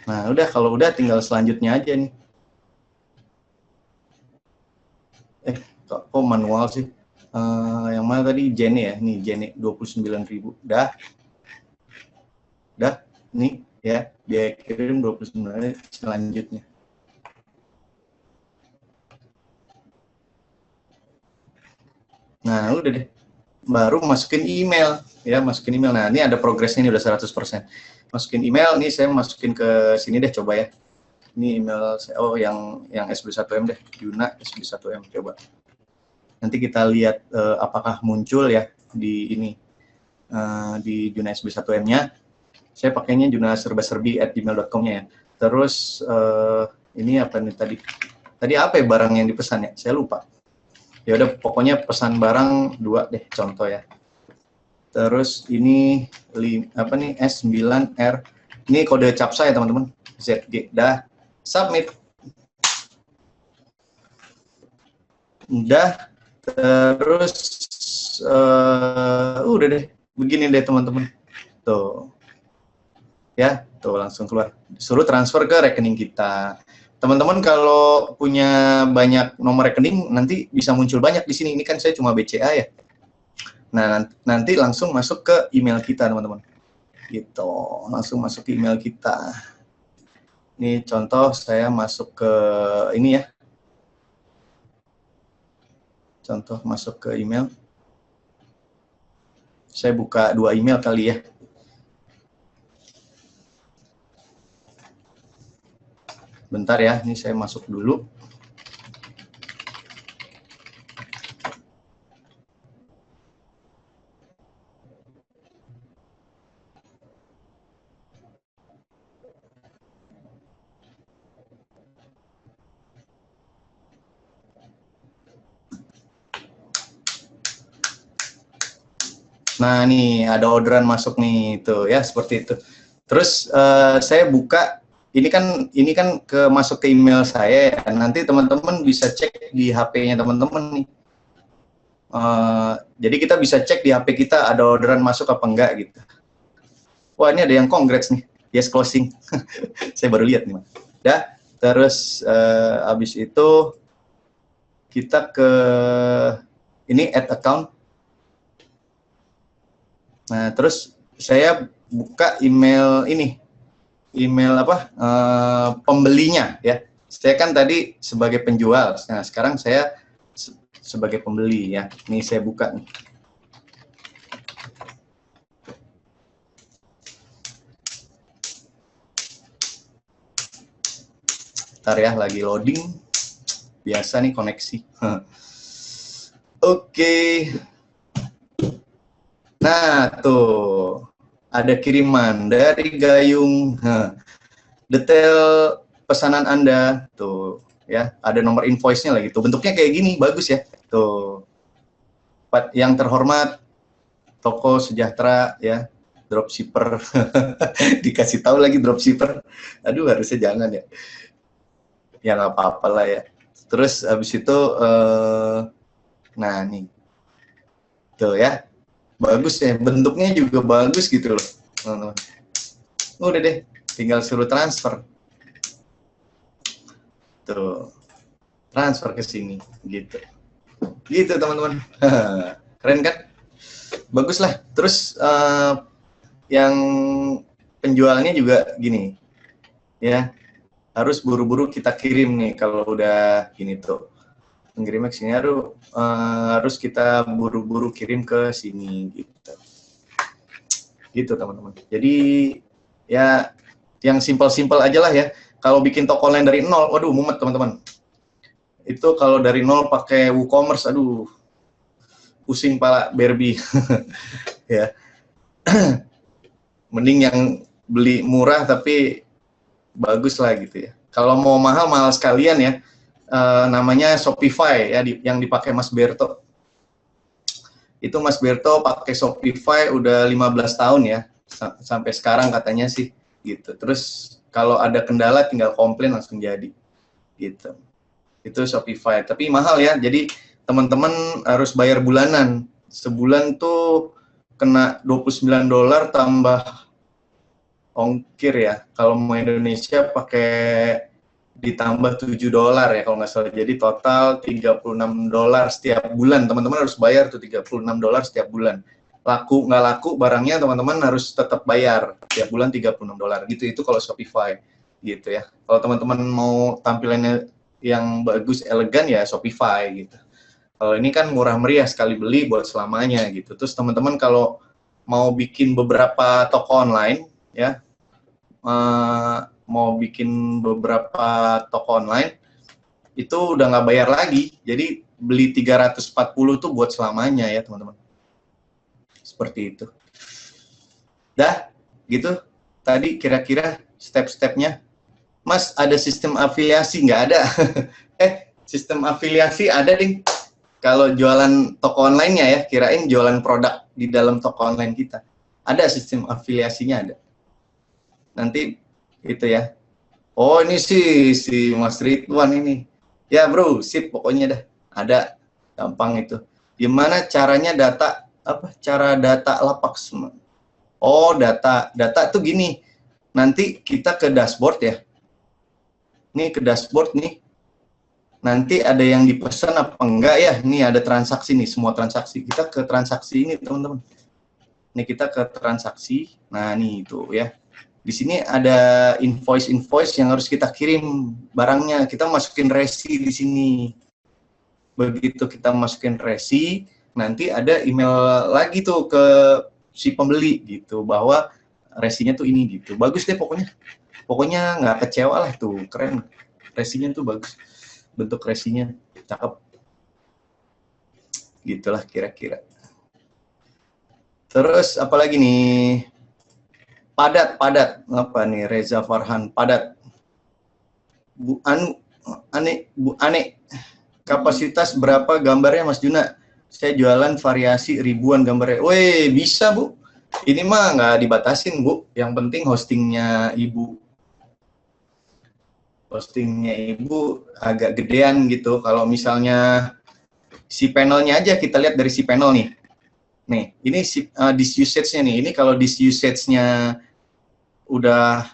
Nah, udah kalau udah tinggal selanjutnya aja nih. Kok manual sih? Yang mana tadi? Jenny ya? Nih, Jenny 29.000. Dah, nih ya, dia kirim 29 selanjutnya. Nah, udah deh. Baru masukin email ya, masukin email. Nah, ini ada progresnya, ini udah 100%. Masukin email, nih saya masukin ke sini deh coba ya. Ini email saya, oh yang SB1M deh, Yuna SB1M, coba. Nanti kita lihat apakah muncul ya di ini, di Yuna SB1M-nya. Saya pakainya junaserbaserbi@gmail.com-nya ya. Terus ini apa nih tadi? Tadi apa ya barang yang dipesan ya? Saya lupa. Ya udah pokoknya pesan barang 2 deh contoh ya. Terus ini apa nih S9R. Ini kode CAPTCHA ya teman-teman. ZG. Dah submit. Udah. Terus udah deh. begini deh teman-teman. Tuh. Ya, tuh langsung keluar. Suruh transfer ke rekening kita. Teman-teman kalau punya banyak nomor rekening nanti bisa muncul banyak di sini. Ini kan saya cuma BCA ya. Nah, nanti langsung masuk ke email kita, teman-teman. Gitu, langsung masuk ke email kita. Ini contoh saya masuk ke ini ya. Contoh masuk ke email. Saya buka 2 email kali ya. Bentar ya, ini saya masuk dulu. Nah, nih ada orderan masuk nih, tuh ya seperti itu. Terus saya buka, ini kan masuk ke email saya ya. Nanti teman-teman bisa cek di HP-nya teman-teman nih. Jadi kita bisa cek di HP kita ada orderan masuk apa enggak gitu. Wah, ini ada yang congrats nih, yes closing. Saya baru lihat nih, Mas. Dah, terus habis itu kita ke ini add account. Nah, terus saya buka email ini, email apa? Pembelinya ya. Saya kan tadi sebagai penjual. Nah, sekarang saya sebagai pembeli ya. Ini saya buka nih. Bentar ya, lagi loading. Biasa nih koneksi. Oke. Nah, tuh. Ada kiriman dari Gayung. Detail pesanan Anda. Tuh, ya. Ada nomor invoice-nya lagi. Tuh, bentuknya kayak gini. Bagus ya. Tuh. Yang terhormat, Toko Sejahtera, ya. Dropshipper. Dikasih tahu lagi dropshipper. Aduh, harusnya jangan ya. Ya nggak apa-apa lah ya. Terus habis itu nah nih tuh ya, bagus ya, bentuknya juga bagus gitu loh teman-teman. Udah deh, tinggal suruh transfer tuh, transfer ke sini gitu teman-teman. Keren kan, bagus lah. Terus yang penjualnya juga gini ya, harus buru-buru kita kirim nih kalau udah gini tuh. Mengirimnya ke sini harus kita buru-buru kirim ke sini gitu teman-teman. Jadi ya yang simpel-simpel aja lah ya. Kalau bikin toko online dari nol, waduh mumet teman-teman. Itu kalau dari nol pakai WooCommerce, aduh pusing pala Barbie. Ya. Mending yang beli murah tapi bagus lah gitu ya. Kalau mau mahal sekalian ya. Namanya Shopify ya, yang dipakai Mas Berto. Itu Mas Berto pakai Shopify udah 15 tahun ya, sampai sekarang katanya sih gitu. Terus kalau ada kendala tinggal komplain langsung jadi gitu. Itu Shopify, tapi mahal ya. Jadi teman-teman harus bayar bulanan. Sebulan tuh kena $29 tambah ongkir ya. Kalau mau Indonesia pakai ditambah $7 ya kalau nggak salah. Jadi total $36 setiap bulan. Teman-teman harus bayar tuh $36 setiap bulan. Laku nggak laku barangnya teman-teman harus tetap bayar setiap bulan $36 gitu. Itu kalau Shopify gitu ya. Kalau teman-teman mau tampilannya yang bagus elegan ya Shopify gitu. Kalau ini kan murah meriah, sekali beli buat selamanya gitu. Terus teman-teman kalau mau bikin beberapa toko online ya, mau bikin beberapa toko online, itu udah nggak bayar lagi. Jadi beli 340 tuh buat selamanya ya teman-teman. Seperti itu. Dah, gitu. Tadi kira-kira step-stepnya. Mas, ada sistem afiliasi? Nggak ada. Sistem afiliasi ada, Ding. Kalau jualan toko online-nya ya, kirain jualan produk di dalam toko online kita. Ada sistem afiliasinya, ada. Nanti itu ya. Oh, ini si Mas Ridwan ini. Ya, bro, sip pokoknya dah. Ada, gampang itu. Gimana caranya data apa cara data lapak. Oh, data tuh gini. Nanti kita ke dashboard ya. Nih ke dashboard nih. Nanti ada yang dipesan apa enggak ya? Nih ada transaksi nih, semua transaksi. Kita ke transaksi ini, teman-teman. Nih kita ke transaksi. Nah, nih itu ya. Di sini ada invoice yang harus kita kirim barangnya. Kita masukin resi di sini. Begitu kita masukin resi, nanti ada email lagi tuh ke si pembeli gitu bahwa resinya tuh ini gitu. Bagus deh pokoknya. Pokoknya nggak kecewa lah tuh, keren. Resinya tuh bagus. Bentuk resinya cakep. Gitulah kira-kira. Terus apalagi nih? Padat. Apa nih? Reza Farhan, padat. Bu Ane. Kapasitas berapa gambarnya Mas Juna? Saya jualan variasi ribuan gambarnya. Weh, bisa Bu. Ini mah nggak dibatasin Bu. Yang penting hostingnya Ibu. Hostingnya Ibu agak gedean gitu. Kalau misalnya si panelnya aja, kita lihat dari si panel nih. Nih, ini si disk usage-nya nih. Ini kalau disk usage-nya udah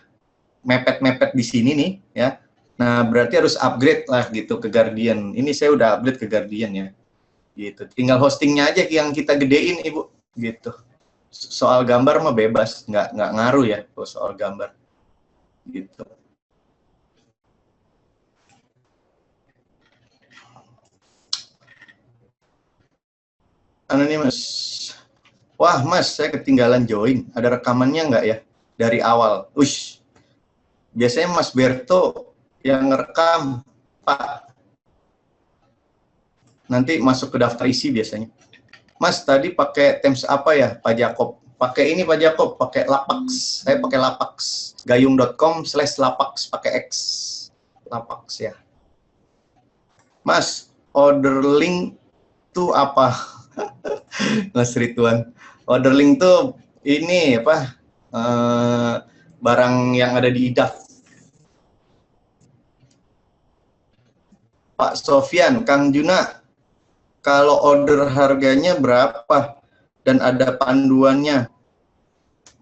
mepet-mepet di sini nih, ya. Nah, berarti harus upgrade lah gitu ke Guardian. Ini saya udah upgrade ke Guardian ya. Gitu. Tinggal hostingnya aja yang kita gedein, Ibu. Gitu. Soal gambar mah bebas, nggak ngaruh ya soal gambar. Gitu. Anonymous. Wah, Mas, saya ketinggalan join. Ada rekamannya nggak ya? Dari awal. Ush. Biasanya Mas Berto yang ngerekam, Pak. Nanti masuk ke daftar isi biasanya. Mas, tadi pakai Teams apa ya, Pak Jakob? Pakai ini, Pak Jakob. Pakai Lapax. Saya pakai Lapax. Gayung.com/Lapax. Pakai X. Lapax ya. Mas, order link tuh apa? Mas Rituan. Order link tuh ini apa? Barang yang ada di IDAF. Pak Sofyan, Kang Juna, kalau order harganya berapa dan ada panduannya?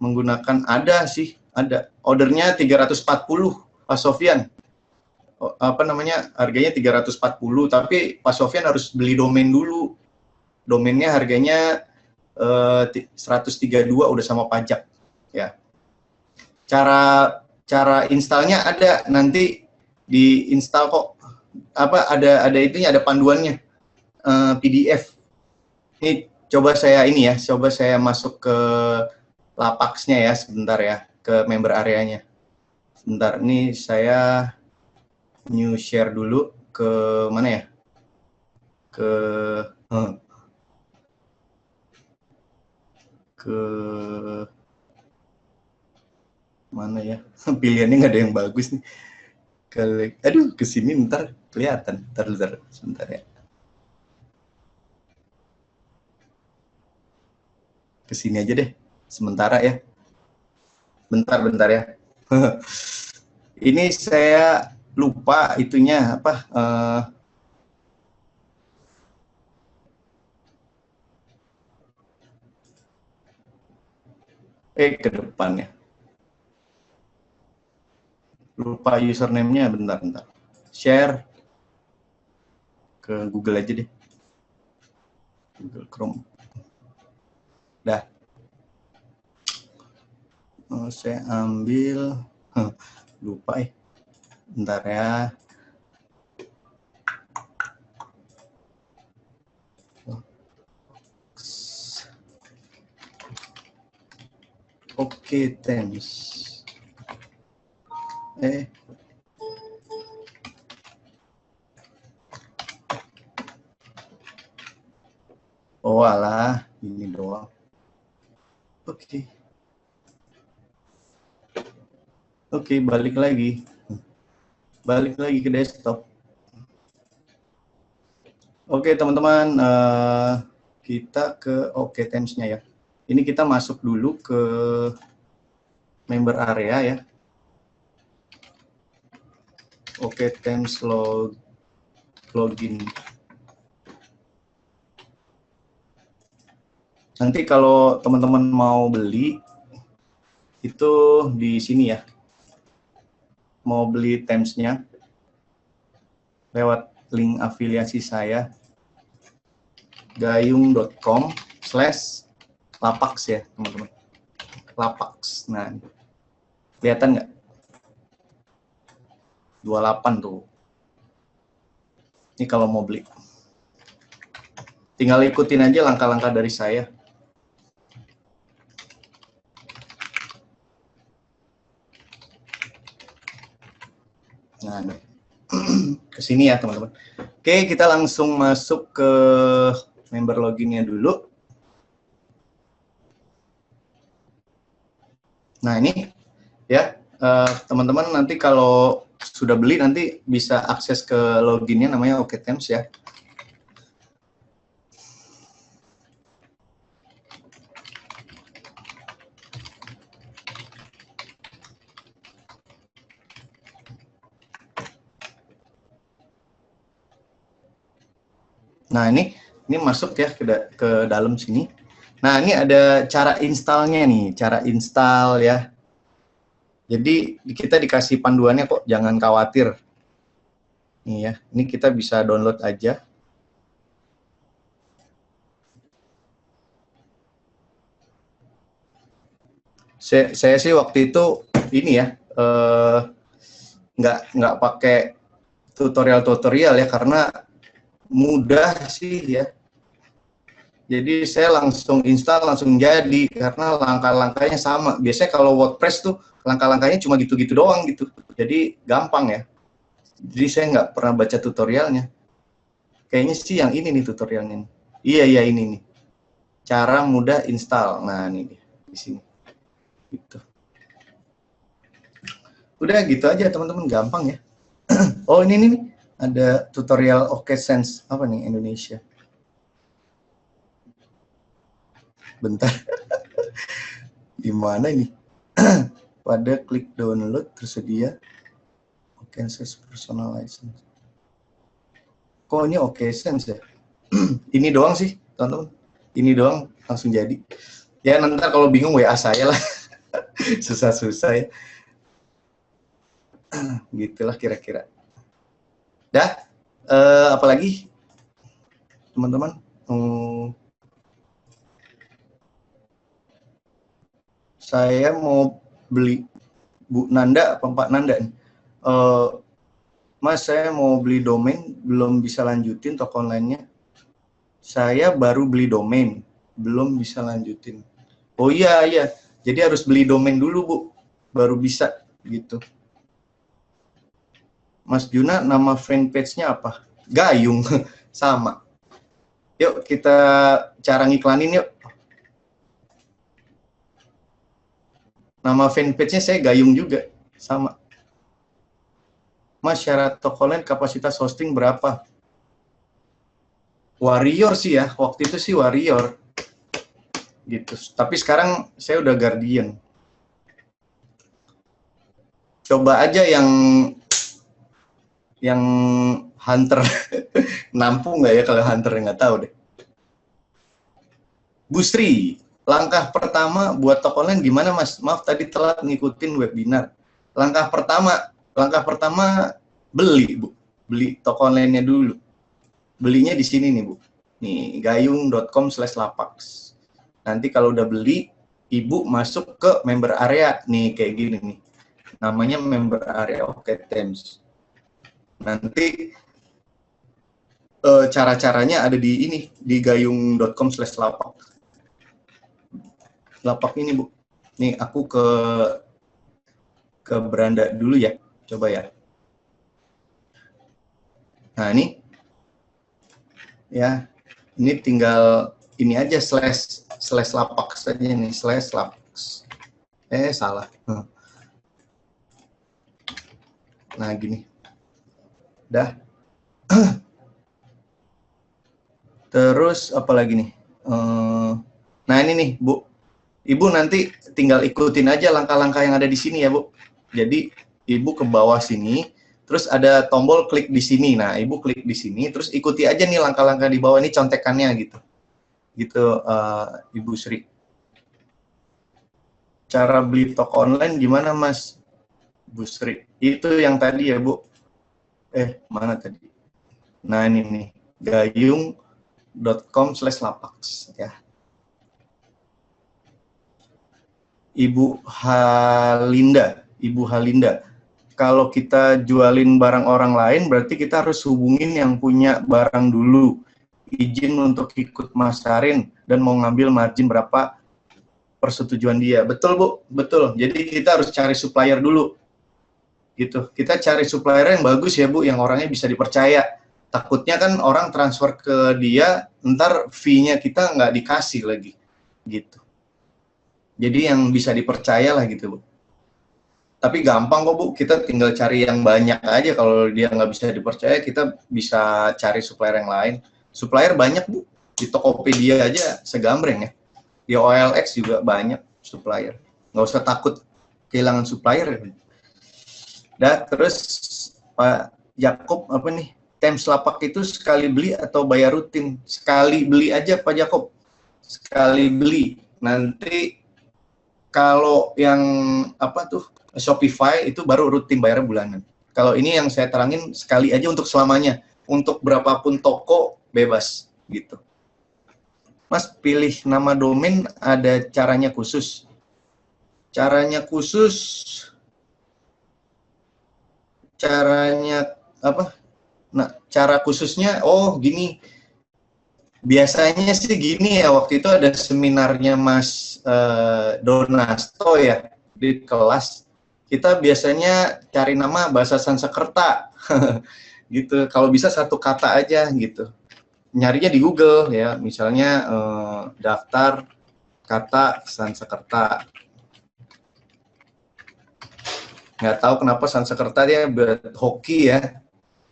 Menggunakan ada sih, ada. Ordernya 340, Pak Sofyan. Apa namanya? Harganya 340, tapi Pak Sofyan harus beli domain dulu. Domainnya harganya 132 udah sama pajak ya. Cara installnya ada, nanti diinstal kok. Apa ada itunya, ada panduannya. PDF. Ini coba saya masuk ke Lapaxnya ya sebentar ya, ke member areanya. Sebentar, ini saya new share dulu ke mana ya? Ke mana ya? Pilihannya nggak ada yang bagus nih. Aduh, ke sini ntar kelihatan. Ntar sebentar ya. Ke sini aja deh, sementara ya. Bentar ya. Ini saya lupa itunya apa? Ke depannya. Lupa username-nya, bentar. Share ke Google aja deh. Google Chrome. Dah. Saya ambil, lupa bentar ya. Oke, Teams. Oh alah, ini doang. Oke, balik lagi ke desktop. Oke, teman-teman, kita ke Teams-nya ya. Ini kita masuk dulu ke member area ya. Teams login. Nanti kalau teman-teman mau beli, itu di sini ya. Mau beli Teams-nya lewat link afiliasi saya, gayung.com/lapax ya, teman-teman. Lapax. Nah, kelihatan nggak? 28 tuh. Ini kalau mau beli. Tinggal ikutin aja langkah-langkah dari saya. Nah, ke sini ya, teman-teman. Oke, kita langsung masuk ke member loginnya dulu. Nah, ini ya, teman-teman nanti kalau sudah beli nanti bisa akses ke loginnya, namanya OKTems ya. Nah, ini masuk ya ke dalam sini. Nah, ini ada cara installnya nih, cara install ya. Jadi kita dikasih panduannya kok, jangan khawatir. Nih ya, ini kita bisa download aja. Saya sih waktu itu ini ya, nggak pakai tutorial ya, karena mudah sih ya. Jadi saya langsung install, langsung jadi, karena langkah-langkahnya sama. Biasanya kalau WordPress tuh langkah-langkahnya cuma gitu-gitu doang gitu. Jadi gampang ya. Jadi saya nggak pernah baca tutorialnya. Kayaknya sih yang ini nih tutorialnya. Iya ini nih. Cara mudah install. Nah ini di sini. Gitu. Udah gitu aja teman-teman, gampang ya. Oh ini nih ada tutorial OKSense apa nih Indonesia. Bentar. Di mana ini? Pada klik download tersedia OKSense personal license. Kok ini OKSense ya? Ini doang sih, teman-teman. Ini doang langsung jadi. Ya nanti kalau bingung WA saya lah. Susah-susah ya. Gitulah kira-kira. Dah, apalagi teman-teman? Saya mau beli, Bu Nanda apa Pak Nanda nih? Mas, saya mau beli domain, belum bisa lanjutin toko online-nya. Saya baru beli domain, belum bisa lanjutin. Oh iya, jadi harus beli domain dulu Bu, baru bisa gitu. Mas Juna, nama fanpage-nya apa? Gayung, sama. Yuk kita cara ngiklanin yuk. Nama fanpage-nya saya Gayung juga, sama. Mas, syarat toko online kapasitas hosting berapa? Warrior sih ya, waktu itu sih Warrior. Gitu. Tapi sekarang saya udah Guardian. Coba aja yang Hunter. Nampung nggak ya kalau Hunter, nggak tahu deh. Bu Sri, langkah pertama buat toko online gimana Mas? Maaf tadi telat ngikutin webinar. Langkah pertama beli Bu, beli toko online-nya dulu. Belinya di sini nih Bu, nih gayung.com/lapax. Nanti kalau udah beli, Ibu masuk ke member area nih kayak gini nih. Namanya member area OKTems. Nanti cara-caranya ada di ini, di gayung.com/lapax. Lapak ini Bu. Nih aku ke beranda dulu ya. Coba ya. Nah ini ya, ini tinggal ini aja slash lapak saja nih, slash lapak. Salah. Nah gini. Dah. Terus apa lagi nih? Nah ini nih Bu. Ibu nanti tinggal ikutin aja langkah-langkah yang ada di sini ya Bu. Jadi Ibu ke bawah sini, terus ada tombol klik di sini. Nah Ibu klik di sini, terus ikuti aja nih langkah-langkah di bawah ini contekannya gitu. gitu, Ibu Sri. Cara beli toko online gimana, Mas? Bu Sri. Itu yang tadi ya, Bu. Mana tadi? Nah, ini nih. gayung.com/lapak ya. Ibu Halinda. Kalau kita jualin barang orang lain, berarti kita harus hubungin yang punya barang dulu. Izin untuk ikut masarin dan mau ngambil margin berapa persetujuan dia. Betul, Bu? Betul. Jadi kita harus cari supplier dulu. Gitu. Kita cari supplier yang bagus ya, Bu, yang orangnya bisa dipercaya. Takutnya kan orang transfer ke dia, ntar fee-nya kita nggak dikasih lagi. Gitu. Jadi yang bisa dipercaya lah gitu, Bu. Tapi gampang kok, Bu. Kita tinggal cari yang banyak aja. Kalau dia nggak bisa dipercaya, kita bisa cari supplier yang lain. Supplier banyak, Bu. Di Tokopedia aja segambreng ya. Di OLX juga banyak supplier. Nggak usah takut kehilangan supplier. Dan terus Pak Jakob apa nih? Temps lapak itu sekali beli atau bayar rutin? Sekali beli aja Pak Jakob. Sekali beli. Nanti kalau yang apa tuh Shopify itu baru rutin bayar bulanan. Kalau ini yang saya terangin sekali aja untuk selamanya. Untuk berapapun toko bebas gitu. Mas, pilih nama domain ada caranya khusus. Caranya apa? Nah, cara khususnya, gini. Biasanya sih gini ya, waktu itu ada seminarnya Mas Donasto ya, di kelas. Kita biasanya cari nama bahasa Sanskerta, gitu. Kalau bisa satu kata aja, gitu. Nyarinya di Google ya, misalnya daftar kata Sanskerta. Nggak tahu kenapa Sanskerta dia hoki ya,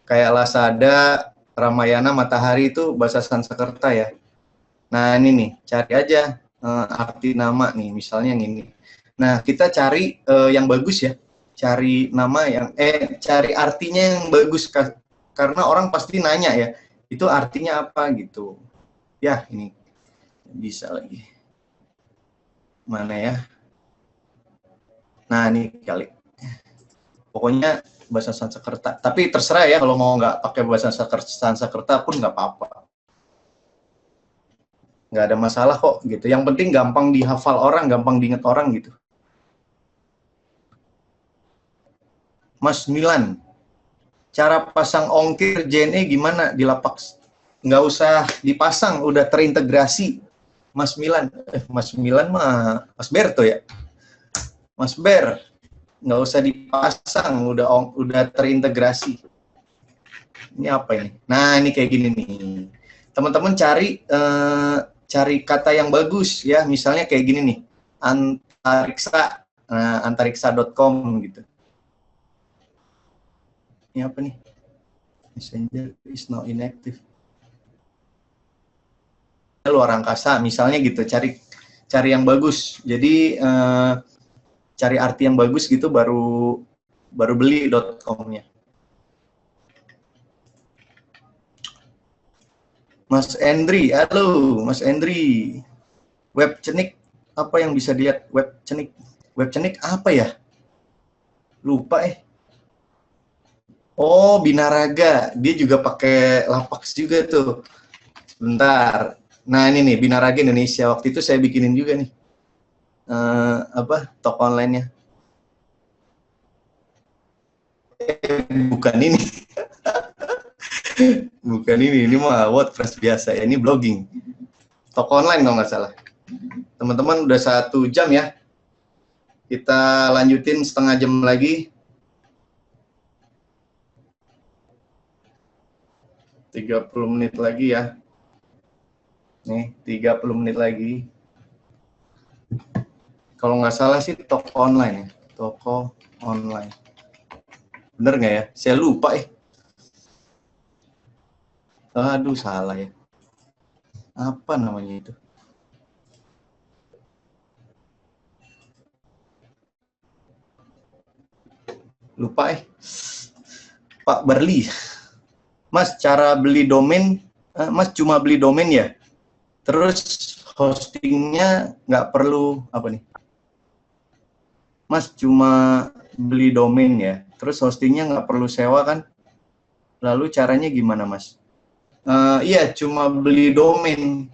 kayak Lazada, Ramayana, Matahari itu bahasa Sanskerta ya. Nah ini nih, cari aja arti nama nih, misalnya yang ini. Nah kita cari yang bagus ya, cari nama yang cari artinya yang bagus, karena orang pasti nanya ya, itu artinya apa gitu. Ya ini bisa lagi. Mana ya? Nah ini kali. Pokoknya bahasa Sanskerta. Tapi terserah ya, kalau mau nggak pakai bahasa Sanskerta pun nggak apa-apa. Nggak ada masalah kok gitu. Yang penting gampang dihafal orang, gampang diinget orang gitu. Mas Milan, cara pasang ongkir JNE gimana di lapak? Nggak usah dipasang, udah terintegrasi. Mas Milan mah Mas Berto ya. Mas Ber, nggak usah dipasang, udah terintegrasi. Ini apa ini? Nah ini kayak gini nih. Teman-teman cari kata yang bagus ya. Misalnya kayak gini nih, antariksa, antariksa.com gitu. Ini apa nih? Messenger is now inactive. Luar angkasa, misalnya gitu. Cari yang bagus. Jadi cari arti yang bagus gitu, baru beli .com-nya. Mas Endri, halo Mas Endri. Web cenik, apa yang bisa dilihat web cenik? Web cenik apa ya? Lupa Oh, Binaraga. Dia juga pakai lapak juga tuh. Bentar. Nah, ini nih Binaraga Indonesia. Waktu itu saya bikinin juga nih. Toko online-nya. Bukan ini. Bukan ini mah WordPress biasa ya. Ini blogging. Toko online kalau nggak salah. Teman-teman udah 1 jam ya. Kita lanjutin setengah jam lagi. 30 menit lagi ya. Nih, 30 menit lagi. Kalau nggak salah sih toko online ya. Toko online. Bener nggak ya? Saya lupa Aduh, salah ya. Apa namanya itu? Lupa Pak Barli. Mas, cara beli domain, Mas cuma beli domain ya? Terus hostingnya nggak perlu apa nih? Mas cuma beli domain ya, terus hostingnya nggak perlu sewa kan? Lalu caranya gimana Mas? Iya, cuma beli domain.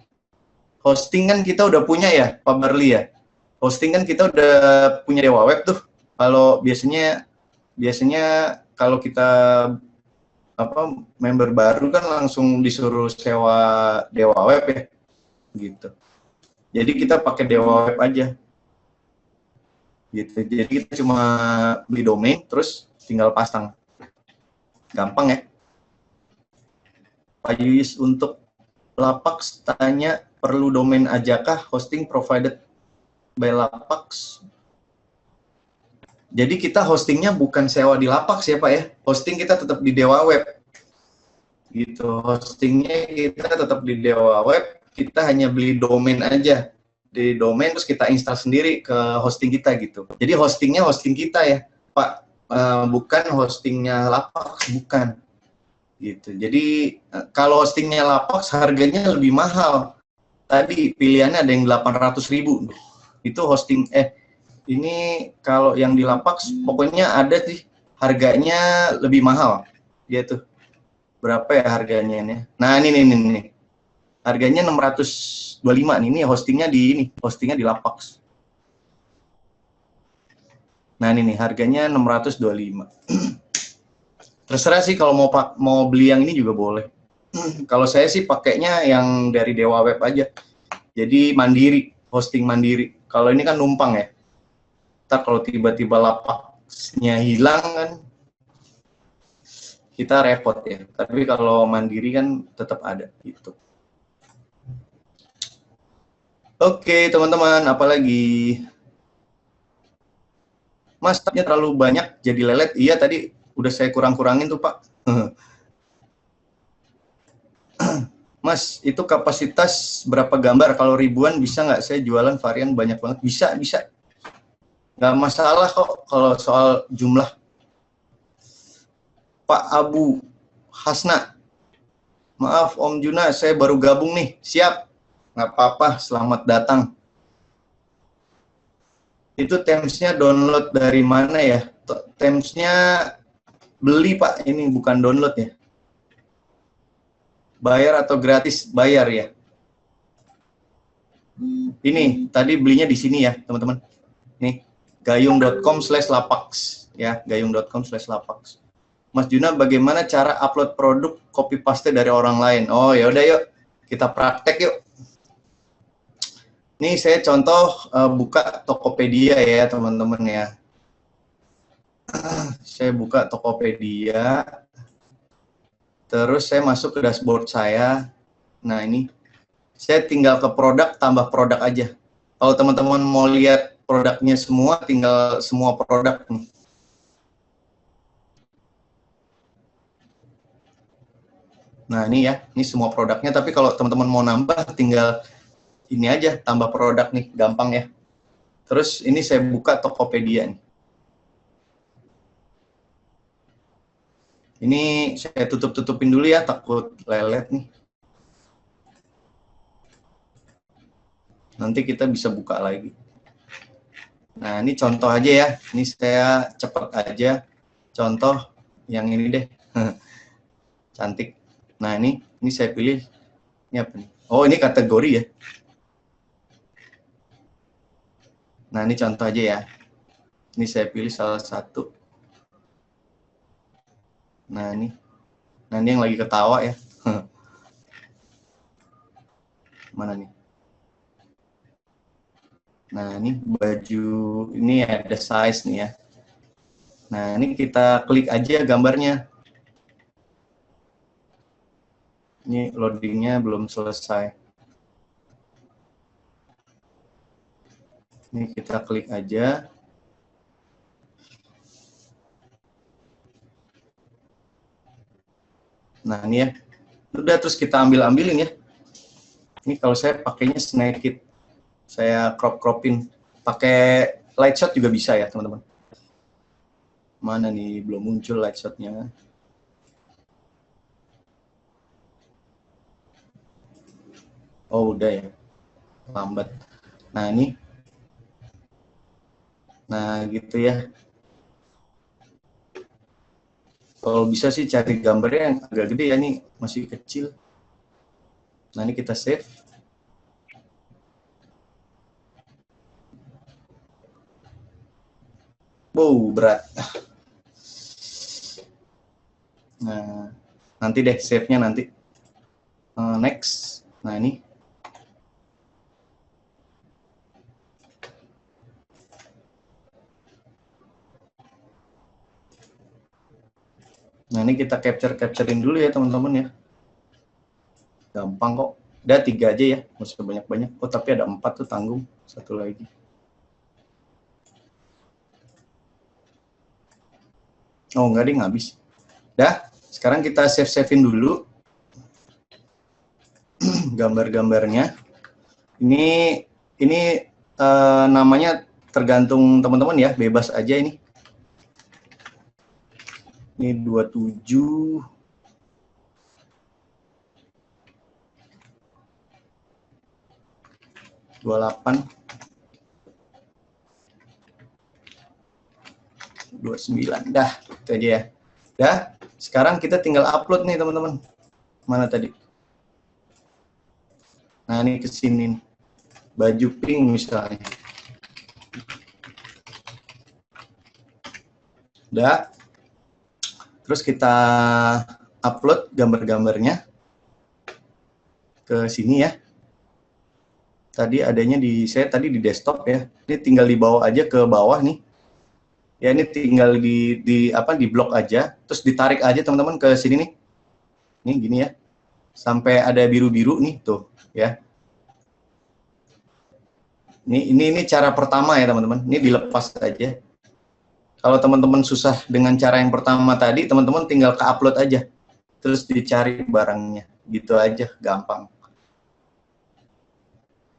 Hosting kan kita udah punya ya, Pak Barli ya. Hosting kan kita udah punya Dewa Web tuh. Kalau biasanya kalau kita member baru kan langsung disuruh sewa Dewa Web ya, gitu. Jadi kita pakai Dewa Web aja, gitu. Jadi kita cuma beli domain, terus tinggal pasang. Gampang ya. Pak Yuyis untuk Lapax tanya, perlu domain ajakah hosting provided by Lapax? Jadi kita hostingnya bukan sewa di Lapax ya Pak ya, hosting kita tetap di Dewa Web. Gitu, hostingnya kita tetap di Dewa Web, kita hanya beli domain aja. Di domain terus kita install sendiri ke hosting kita gitu. Jadi hostingnya hosting kita ya Pak, bukan hostingnya Lapax, bukan. Gitu. Jadi kalau hostingnya Lapax harganya lebih mahal. Tadi pilihannya ada yang 800.000. Itu hosting ini kalau yang di Lapax pokoknya ada sih harganya lebih mahal. Gitu. Berapa ya harganya ini? Nah, ini. Harganya 625 nih. Ini hostingnya di Lapax. Nah, ini nih harganya 625. Terserah sih kalau mau beli yang ini juga boleh. Kalau saya sih pakainya yang dari Dewa Web aja. Jadi mandiri, hosting mandiri. Kalau ini kan numpang ya. Ntar kalau tiba-tiba Lapaxnya hilang kan, kita repot ya. Tapi kalau mandiri kan tetap ada gitu. Oke teman-teman, apalagi? Mas, tabnya terlalu banyak jadi lelet. Iya tadi udah saya kurang-kurangin tuh Pak. Mas, itu kapasitas berapa gambar? Kalau ribuan bisa nggak saya jualan varian banyak banget? Bisa. Nggak masalah kok kalau soal jumlah. Pak Abu Hasna. Maaf Om Juna, saya baru gabung nih. Siap. Nggak apa-apa, selamat datang. Itu Teams-nya download dari mana ya? Teams-nya beli Pak, ini bukan download ya. Bayar atau gratis? Bayar ya. Ini tadi belinya di sini ya teman-teman. Nih gayung.com/lapax ya, gayung.com/lapax. Mas Juna, bagaimana cara upload produk copy paste dari orang lain? Oh ya udah yuk kita praktek yuk. Nih saya contoh buka Tokopedia ya teman-teman ya. Saya buka Tokopedia, terus saya masuk ke dashboard saya. Nah ini saya tinggal ke produk, tambah produk aja. Kalau teman-teman mau lihat produknya semua, tinggal semua produk nih. Nah ini ya, ini semua produknya. Tapi kalau teman-teman mau nambah, tinggal ini aja, tambah produk nih, gampang ya. Terus ini saya buka Tokopedia nih. Ini saya tutup-tutupin dulu ya, takut lelet nih. Nanti kita bisa buka lagi. Nah ini contoh aja ya, ini saya cepat aja. Contoh yang ini deh, cantik. Nah ini saya pilih, ini apa nih? Oh ini kategori ya. Nah ini contoh aja ya. Ini saya pilih salah satu. Nah ini yang lagi ketawa ya. Mana nih? Nah ini baju, ini ada size nih ya. Nah ini kita klik aja gambarnya. Ini loadingnya belum selesai. Ini kita klik aja. Nah ini ya. Udah terus kita ambilin ya. Ini kalau saya pakainya Snakit. Saya crop-cropin. Pakai light shot juga bisa ya teman-teman. Mana nih, belum muncul light shot-nya. Oh, udah ya. Lambat. Nah, ini. Nah, gitu ya. Kalau bisa sih cari gambarnya yang agak gede ya, nih masih kecil. Nah, ini kita save. Wow, berat. Nah, nanti deh save-nya nanti. Next. Nah, ini. Nah, ini kita capturein dulu ya, teman-teman ya. Gampang kok. Udah 3 aja ya, nggak usah banyak-banyak. Oh, tapi ada 4 tuh, tanggung. Satu lagi. Oh, enggak deh, habis. Dah, sekarang kita save-savein dulu gambar-gambarnya. Ini namanya tergantung teman-teman ya, bebas aja ini. Ini 27. 28. 29. Dah, itu aja ya. Dah, sekarang kita tinggal upload nih, teman-teman. Mana tadi? Nah, ini ke sini. Baju pink misalnya. Udah. Terus kita upload gambar-gambarnya ke sini ya. Tadi adanya saya tadi di desktop ya. Ini tinggal dibawa aja ke bawah nih. Ya, ini tinggal di blok aja, terus ditarik aja teman-teman ke sini nih. Ini gini ya. Sampai ada biru-biru nih tuh ya. Ini cara pertama ya teman-teman. Ini dilepas aja. Kalau teman-teman susah dengan cara yang pertama tadi, teman-teman tinggal ke upload aja. Terus dicari barangnya. Gitu aja, gampang.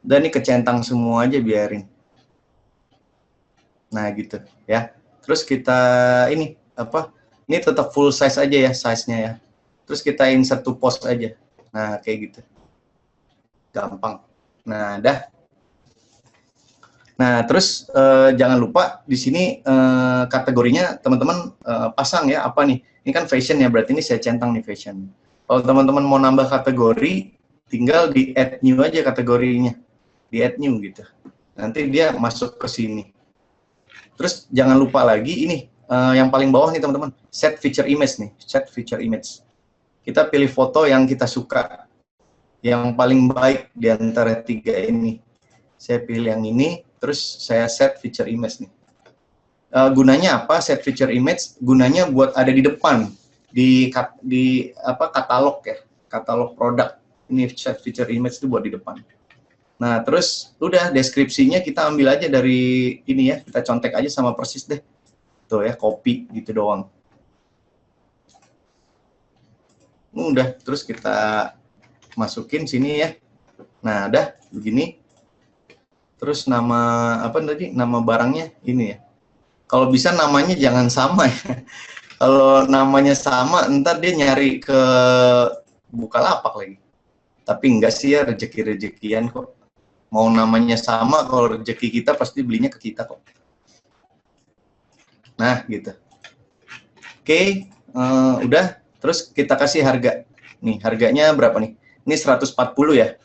Dan ini kecentang semua aja, biarin. Nah, gitu ya. Terus kita ini tetap full size aja ya, size-nya ya. Terus kita insert to post aja. Nah, kayak gitu. Gampang. Nah, dah. Nah, terus jangan lupa di sini kategorinya teman-teman pasang ya, apa nih? Ini kan fashion ya, berarti ini saya centang nih fashion. Kalau teman-teman mau nambah kategori, tinggal di add new aja kategorinya. Di add new gitu. Nanti dia masuk ke sini. Terus jangan lupa lagi ini yang paling bawah nih teman-teman, set feature image nih, set feature image. Kita pilih foto yang kita suka, yang paling baik di antara 3 ini. Saya pilih yang ini, terus saya set feature image nih. Gunanya apa set feature image? Gunanya buat ada di depan di katalog ya, katalog produk. Ini set feature image itu buat di depan. Nah, terus udah deskripsinya kita ambil aja dari ini ya, kita contek aja sama persis deh. Tuh ya, copy gitu doang. Udah, terus kita masukin sini ya. Nah, udah begini. Terus nama apa tadi? Nama barangnya ini ya. Kalau bisa namanya jangan sama ya. Kalau namanya sama, ntar dia nyari ke Bukalapak lagi. Tapi enggak sih ya, rezeki-rezekian kok. Mau namanya sama, kalau rezeki kita pasti belinya ke kita kok. Nah, gitu. Oke, udah. Terus kita kasih harga. Nih, harganya berapa nih? Ini 140 ya.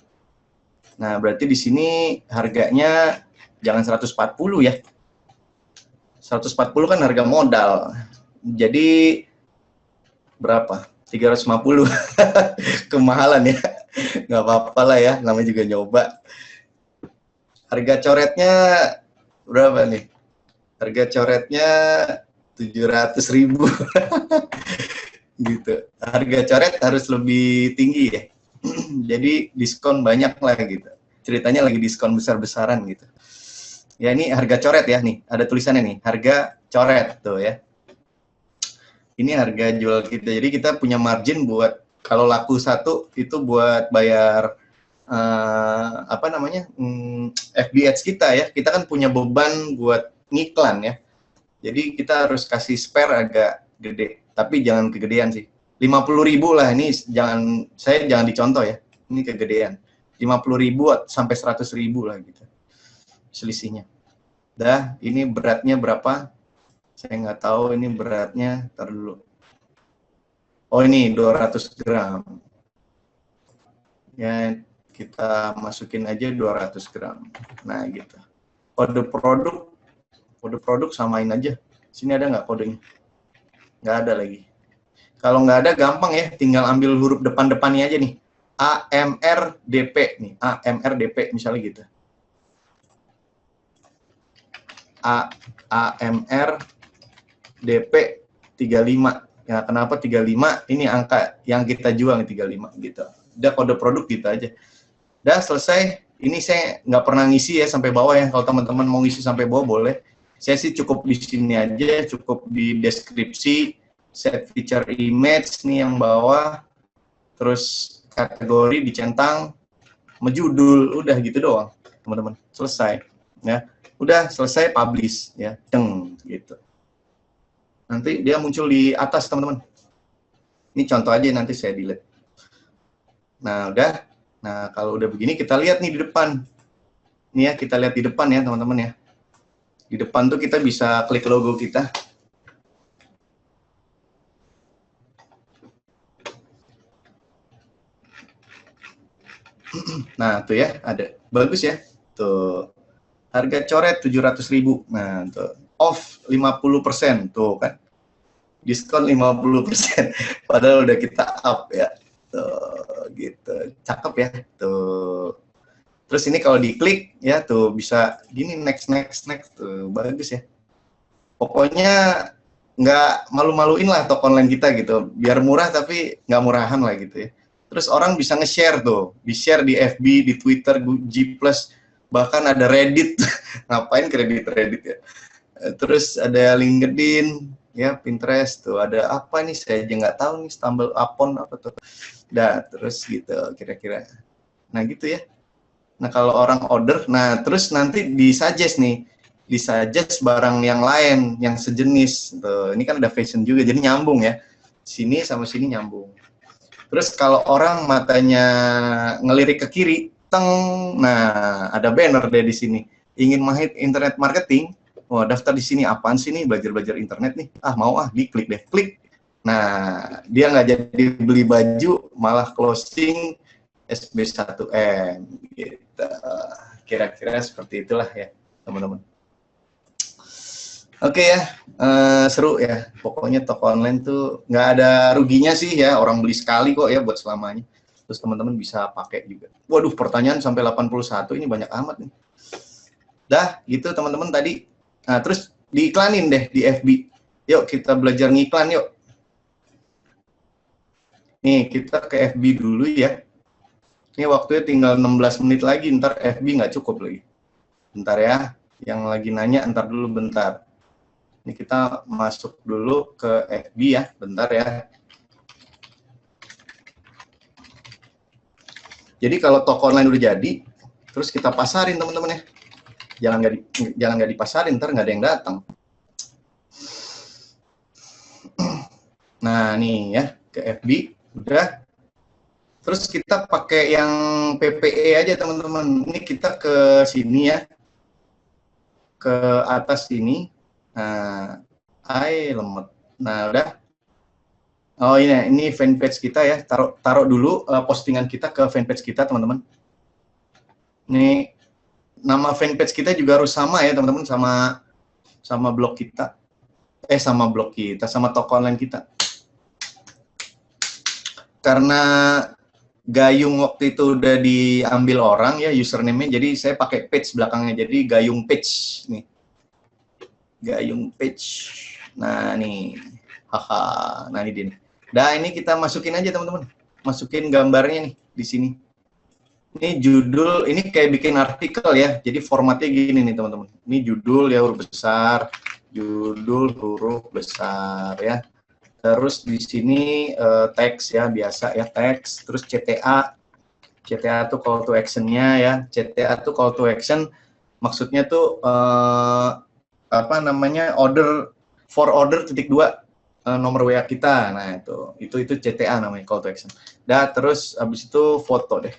Nah, berarti di sini harganya jangan 140 ya. 140 kan harga modal. Jadi berapa? 350. Kemahalan ya. Nggak apa-apa lah ya, namanya juga nyoba. Harga coretnya berapa nih? Harga coretnya 700.000. Gitu. Harga coret harus lebih tinggi ya. Jadi diskon banyak lah gitu. Ceritanya lagi diskon besar-besaran gitu. Ya, ini harga coret ya nih. Ada tulisannya nih, harga coret tuh ya. Ini harga jual kita. Jadi kita punya margin buat kalau laku satu itu buat bayar FB Ads kita ya. Kita kan punya beban buat ngiklan ya. Jadi kita harus kasih spare agak gede, tapi jangan kegedean sih. 50.000 lah, ini jangan dicontoh ya. Ini kegedean. 50.000 sampai 100.000 lah gitu selisihnya. Dah, ini beratnya berapa? Saya nggak tahu ini beratnya. Ntar dulu. Oh, ini 200 gram. Ya, kita masukin aja 200 gram. Nah, gitu. Kode produk samain aja. Sini ada nggak kodenya? Nggak ada lagi. Kalau nggak ada, gampang ya. Tinggal ambil huruf depan-depannya aja nih. AMRDP nih. AMRDP misalnya gitu. AMRDP 35. Ya, kenapa 35? Ini angka yang kita jual nih 35 gitu. Udah kode produk gitu aja. Udah selesai. Ini saya nggak pernah ngisi ya sampai bawah ya. Kalau teman-teman mau ngisi sampai bawah boleh. Saya sih cukup di sini aja, cukup di deskripsi, set feature image nih yang bawah, terus kategori dicentang, judul, udah gitu doang, teman-teman. Selesai. Ya, udah selesai publish ya, gitu. Nanti dia muncul di atas, teman-teman. Ini contoh aja, nanti saya delete. Nah, udah. Nah, kalau udah begini, kita lihat nih di depan. Ini ya, kita lihat di depan ya, teman-teman ya. Di depan tuh kita bisa klik logo kita. Nah, tuh ya, ada. Bagus ya. Tuh. Harga coret 700.000. Nah, tuh. Off 50%. Tuh kan. Diskon 50%. Padahal udah kita up ya. Tuh, gitu. Cakep ya. Tuh. Terus ini kalau diklik ya tuh bisa gini next tuh bagus ya. Pokoknya nggak malu-maluin lah toko online kita gitu. Biar murah tapi nggak murahan lah gitu ya. Terus orang bisa nge-share tuh, di-share di FB, di Twitter, G+, bahkan ada Reddit. Ngapain Reddit ya. Terus ada LinkedIn, ya Pinterest tuh. Ada apa nih saya aja nggak tahu nih, Stumble Upon apa tuh. Dah, terus gitu kira-kira. Nah gitu ya. Nah, kalau orang order, nah terus nanti disuggest nih, disuggest barang yang lain, yang sejenis. Tuh, ini kan ada fashion juga, jadi nyambung ya. Sini sama sini nyambung. Terus kalau orang matanya ngelirik ke kiri, teng, nah ada banner deh di sini. Ingin mahir internet marketing, wah daftar di sini, apaan sih nih, belajar-belajar internet nih. Ah mau diklik deh, klik. Nah, dia nggak jadi beli baju, malah closing SB1M gitu. Kira-kira seperti itulah ya teman-teman. Oke ya, seru ya. Pokoknya toko online tuh nggak ada ruginya sih ya, orang beli sekali kok ya buat selamanya. Terus teman-teman bisa pakai juga. Waduh, pertanyaan sampai 81 ini banyak amat nih. Dah gitu teman-teman tadi. Nah, terus diiklanin deh di FB. Yuk kita belajar ngiklan yuk. Nih kita ke FB dulu ya. Ini waktunya tinggal 16 menit lagi, ntar FB nggak cukup lagi. Bentar ya, yang lagi nanya ntar dulu bentar. Ini kita masuk dulu ke FB ya, bentar ya. Jadi kalau toko online udah jadi, terus kita pasarin teman-teman ya. Jangan nggak dipasarin, ntar nggak ada yang datang. Nah nih ya, ke FB, udah. Terus kita pakai yang PPE aja teman-teman. Ini kita ke sini ya, ke atas sini. Nah, lemet. Nah udah. Oh ini fanpage kita ya. Taruh dulu postingan kita ke fanpage kita teman-teman. Ini nama fanpage kita juga harus sama ya teman-teman, sama blog kita. Sama toko online kita. Karena Gayung waktu itu udah diambil orang ya username-nya, jadi saya pakai page belakangnya, jadi Gayung page nih. Gayung page. Nah nih, haha, nah ini dia. Nah ini kita masukin aja teman-teman, masukin gambarnya nih di sini. Ini judul, ini kayak bikin artikel ya, jadi formatnya gini nih teman-teman. Ini judul ya huruf besar, judul huruf besar ya. Terus di sini teks ya, biasa ya teks, terus CTA tuh call to action-nya ya. CTA tuh call to action, maksudnya tuh apa namanya, order titik 2 nomor WA kita. Nah itu CTA namanya, call to action. Terus habis itu foto deh.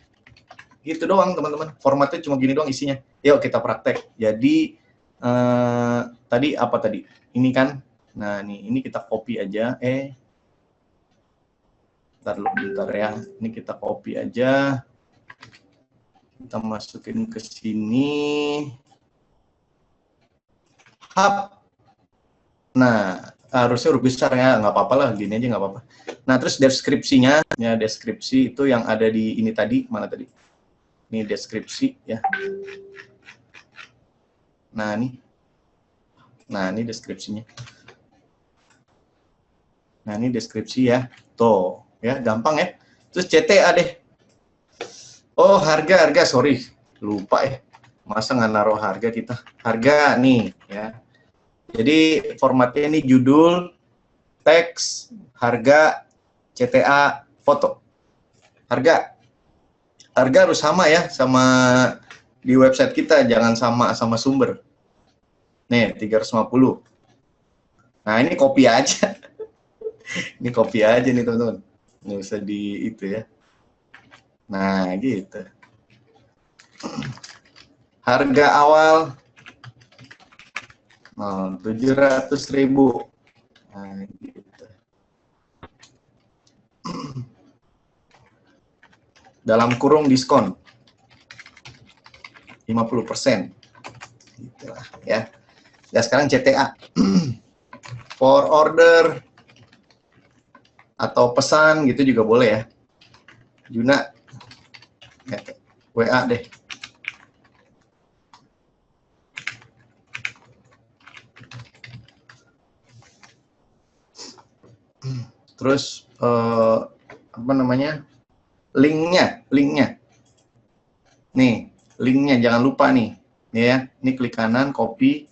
Gitu doang teman-teman. Formatnya cuma gini doang isinya. Yuk kita praktek. Jadi tadi apa tadi? Ini kan. Nah, ini kita copy aja. Bentar ya. Ini kita copy aja. Kita masukin ke sini. Hub. Nah, harusnya huruf besar ya, nggak apa-apa lah, gini aja nggak apa-apa. Nah, terus deskripsinya, ya deskripsi itu yang ada di ini tadi, mana tadi? Ini deskripsi ya. Nah, ini deskripsinya. Nah, ini deskripsi ya. Tuh, ya gampang ya. Terus CTA deh. Oh, harga, sorry. Lupa ya. Masa nggak naruh harga kita? Harga nih ya. Jadi formatnya ini judul, teks, harga, CTA, foto. Harga harus sama ya, sama di website kita, jangan sama sumber. Nih, 350. Nah, ini copy aja. Ini copy aja nih, teman-teman. Nggak usah di itu ya. Nah, gitu. Harga awal 700.000. Nah, gitu. Dalam kurung diskon 50%. Gitulah ya. Ya, sekarang CTA. For order atau pesan gitu juga boleh ya. Juna ya, WA deh. Terus apa namanya, linknya nih, linknya jangan lupa nih ya, ini klik kanan, copy,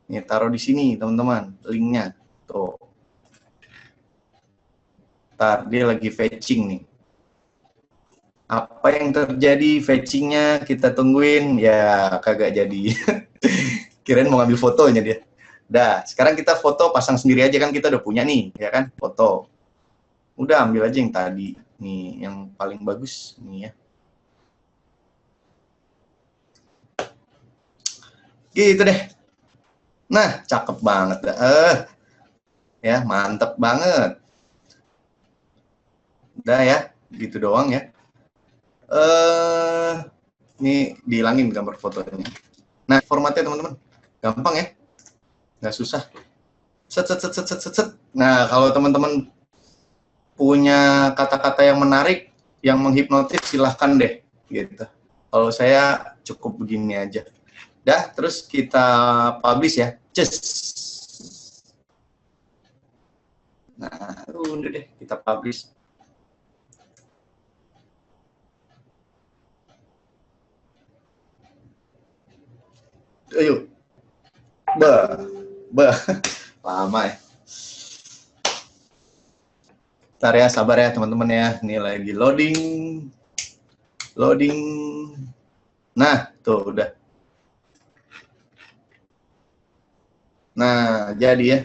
nih taruh di sini teman-teman, linknya tuh. Ntar dia lagi fetching nih, apa yang terjadi fetchingnya kita tungguin ya, kagak jadi. Kirain mau ngambil fotonya dia. Dah, sekarang kita foto pasang sendiri aja kan, kita udah punya nih ya kan, foto. Udah ambil aja yang tadi nih, yang paling bagus nih ya. Gitu deh. Nah, cakep banget dah. Ya, mantep banget. Udah ya, gitu doang ya. Ini dihilangin gambar fotonya. Nah, formatnya teman-teman, gampang ya, nggak susah. Set. Nah, kalau teman-teman punya kata-kata yang menarik, yang menghipnotis, silahkan deh gitu. Kalau saya cukup begini aja. Dah, terus kita publish ya. Nah, udah deh, kita publish. Ayo. Lama ya. Bentar ya, sabar ya teman-teman ya. Ini lagi loading. Nah, tuh udah. Nah, jadi ya.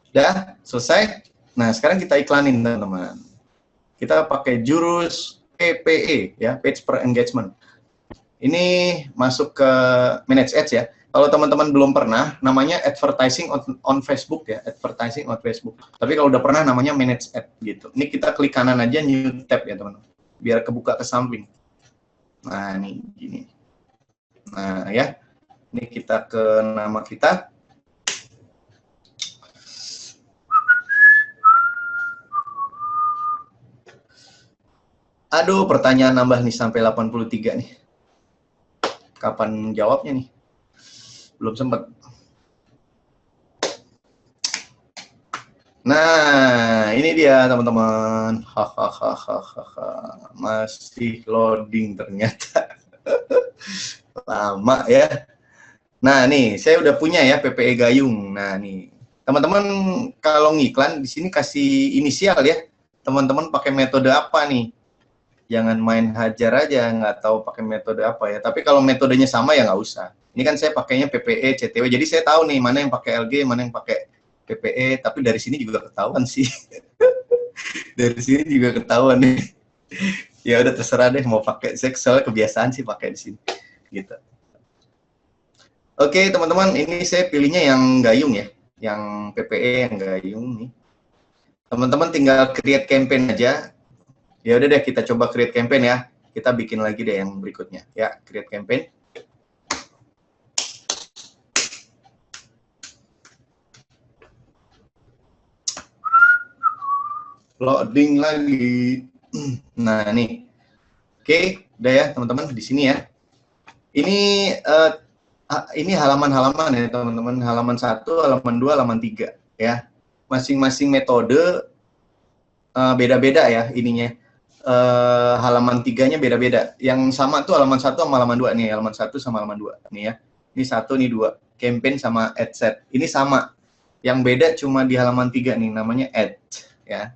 Udah, selesai. Nah, sekarang kita iklanin teman-teman. Kita pakai jurus PPE ya, page per engagement. Ini masuk ke manage ads ya. Kalau teman-teman belum pernah, namanya advertising on Facebook ya, advertising on Facebook. Tapi kalau udah pernah, namanya manage ad gitu. Ini kita klik kanan aja, new tab ya teman-teman, biar kebuka ke samping. Nah ini gini. Nah ya, ini kita ke nama kita. Aduh, pertanyaan nambah nih sampai 83 nih. Kapan jawabnya nih? Belum sempat. Nah, ini dia teman-teman. Masih loading ternyata. Lama ya. Nah, nih saya udah punya ya PPE Gayung. Nah, nih. Teman-teman kalau ngiklan di sini kasih inisial ya. Teman-teman pakai metode apa nih? Jangan main hajar aja, nggak tahu pakai metode apa ya. Tapi kalau metodenya sama ya nggak usah. Ini kan saya pakainya PPE, CTW. Jadi saya tahu nih mana yang pakai LG, mana yang pakai PPE. Tapi dari sini juga ketahuan sih. Dari sini juga ketahuan nih. Ya udah terserah deh mau pakai, saya soalnya kebiasaan sih pakai di sini gitu. Oke teman-teman, ini saya pilihnya yang gayung ya, yang PPE yang gayung nih. Teman-teman tinggal create campaign aja. Ya udah deh kita coba create campaign ya. Kita bikin lagi deh yang berikutnya ya, create campaign. Loading lagi. Nah nih, oke, udah ya teman-teman di sini ya. Ini halaman-halaman ya teman-teman, halaman 1, halaman 2, halaman 3 ya. Masing-masing metode beda-beda ya ininya. Halaman 3-nya beda-beda. Yang sama tuh halaman 1 sama halaman 2 nih, halaman 1 sama halaman 2 nih ya. Ini 1, ini 2. Campaign sama ad set. Ini sama. Yang beda cuma di halaman 3 nih, namanya ad ya.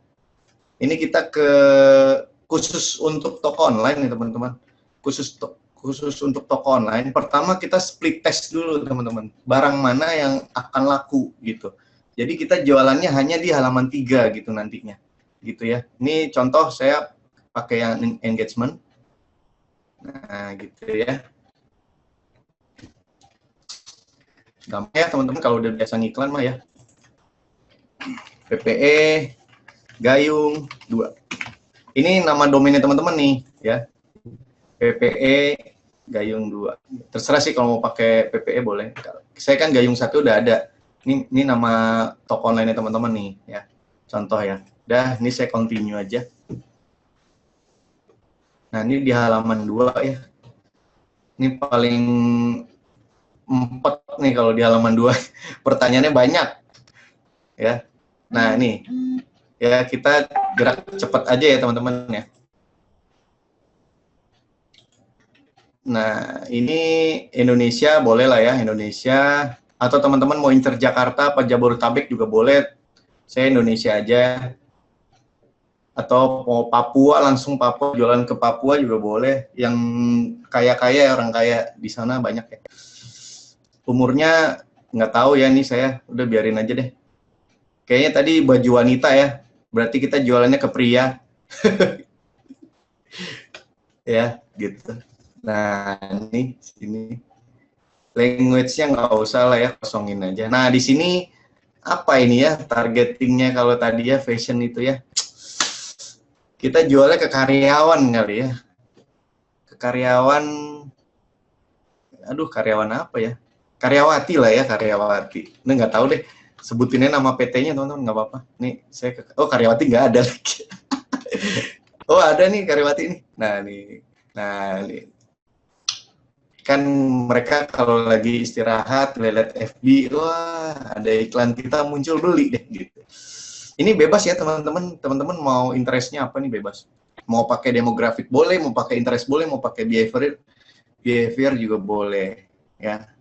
Ini kita ke khusus untuk toko online nih teman-teman. Khusus untuk toko online. Pertama kita split test dulu teman-teman. Barang mana yang akan laku gitu. Jadi kita jualannya hanya di halaman 3 gitu nantinya. Gitu ya. Ini contoh saya pakai yang engagement. Nah, gitu ya. Gampang ya teman-teman kalau udah biasa ngiklan mah ya. PPE Gayung 2. Ini nama domainnya teman-teman nih ya. PPE Gayung 2. Terserah sih kalau mau pakai PPE boleh. Saya kan Gayung 1 udah ada. Ini nama toko online-nya teman-teman nih ya. Contoh ya. Dah, ini saya continue aja. Nah, ini di halaman 2 ya. Ini paling 4 nih kalau di halaman 2. Pertanyaannya banyak. Ya. Nah, ini. Ya, kita gerak cepat aja ya teman-teman ya. Nah, ini Indonesia boleh lah ya, Indonesia. Atau teman-teman mau inter Jakarta apa Jabodetabek juga boleh. Saya Indonesia aja. Atau mau Papua, langsung Papua, jualan ke Papua juga boleh. Yang kaya-kaya, orang kaya di sana banyak ya. Umurnya nggak tahu ya, nih saya udah biarin aja deh. Kayaknya tadi baju wanita ya, berarti kita jualannya ke pria. Ya, gitu. Nah, ini sini. Language-nya nggak usah lah ya, kosongin aja. Nah, di sini apa ini ya targetingnya kalau tadi ya fashion itu ya. Kita jualnya ke karyawan kali ya. Ke karyawan, aduh karyawan apa ya? Karyawati lah ya, karyawati. Ini nggak tahu deh, sebutinnya nama PT-nya teman-teman, nggak apa-apa. Nih, saya oh karyawati nggak ada lagi. Oh ada nih karyawati nih. Nah nih. Kan mereka kalau lagi istirahat, lihat FB, wah ada iklan kita muncul, beli deh gitu. Ini bebas ya teman-teman, teman-teman mau interestnya apa nih bebas. Mau pakai demografik boleh, mau pakai interest boleh, mau pakai behavior juga boleh ya.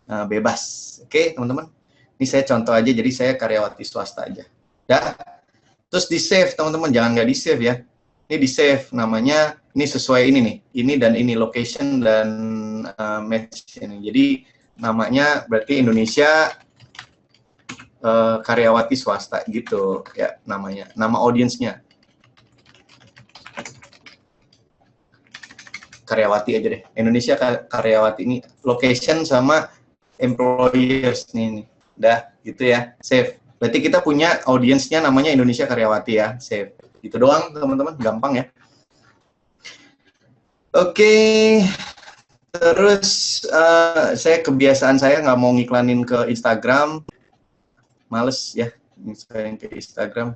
Nah, bebas. Oke teman-teman. Ini saya contoh aja, jadi saya karyawati swasta aja. Ya. Terus di save teman-teman, jangan nggak di save ya. Ini di save namanya, ini sesuai ini nih, ini dan ini location dan match ini. Jadi namanya berarti Indonesia karyawati swasta gitu ya namanya, nama audiensnya karyawati aja deh, Indonesia karyawati. Ini location sama employers nih, udah gitu ya, save. Berarti kita punya audiensnya namanya Indonesia karyawati ya, save. Itu doang teman-teman, gampang ya. Oke, terus saya kebiasaan saya nggak mau ngiklanin ke Instagram, males ya, misalnya ke Instagram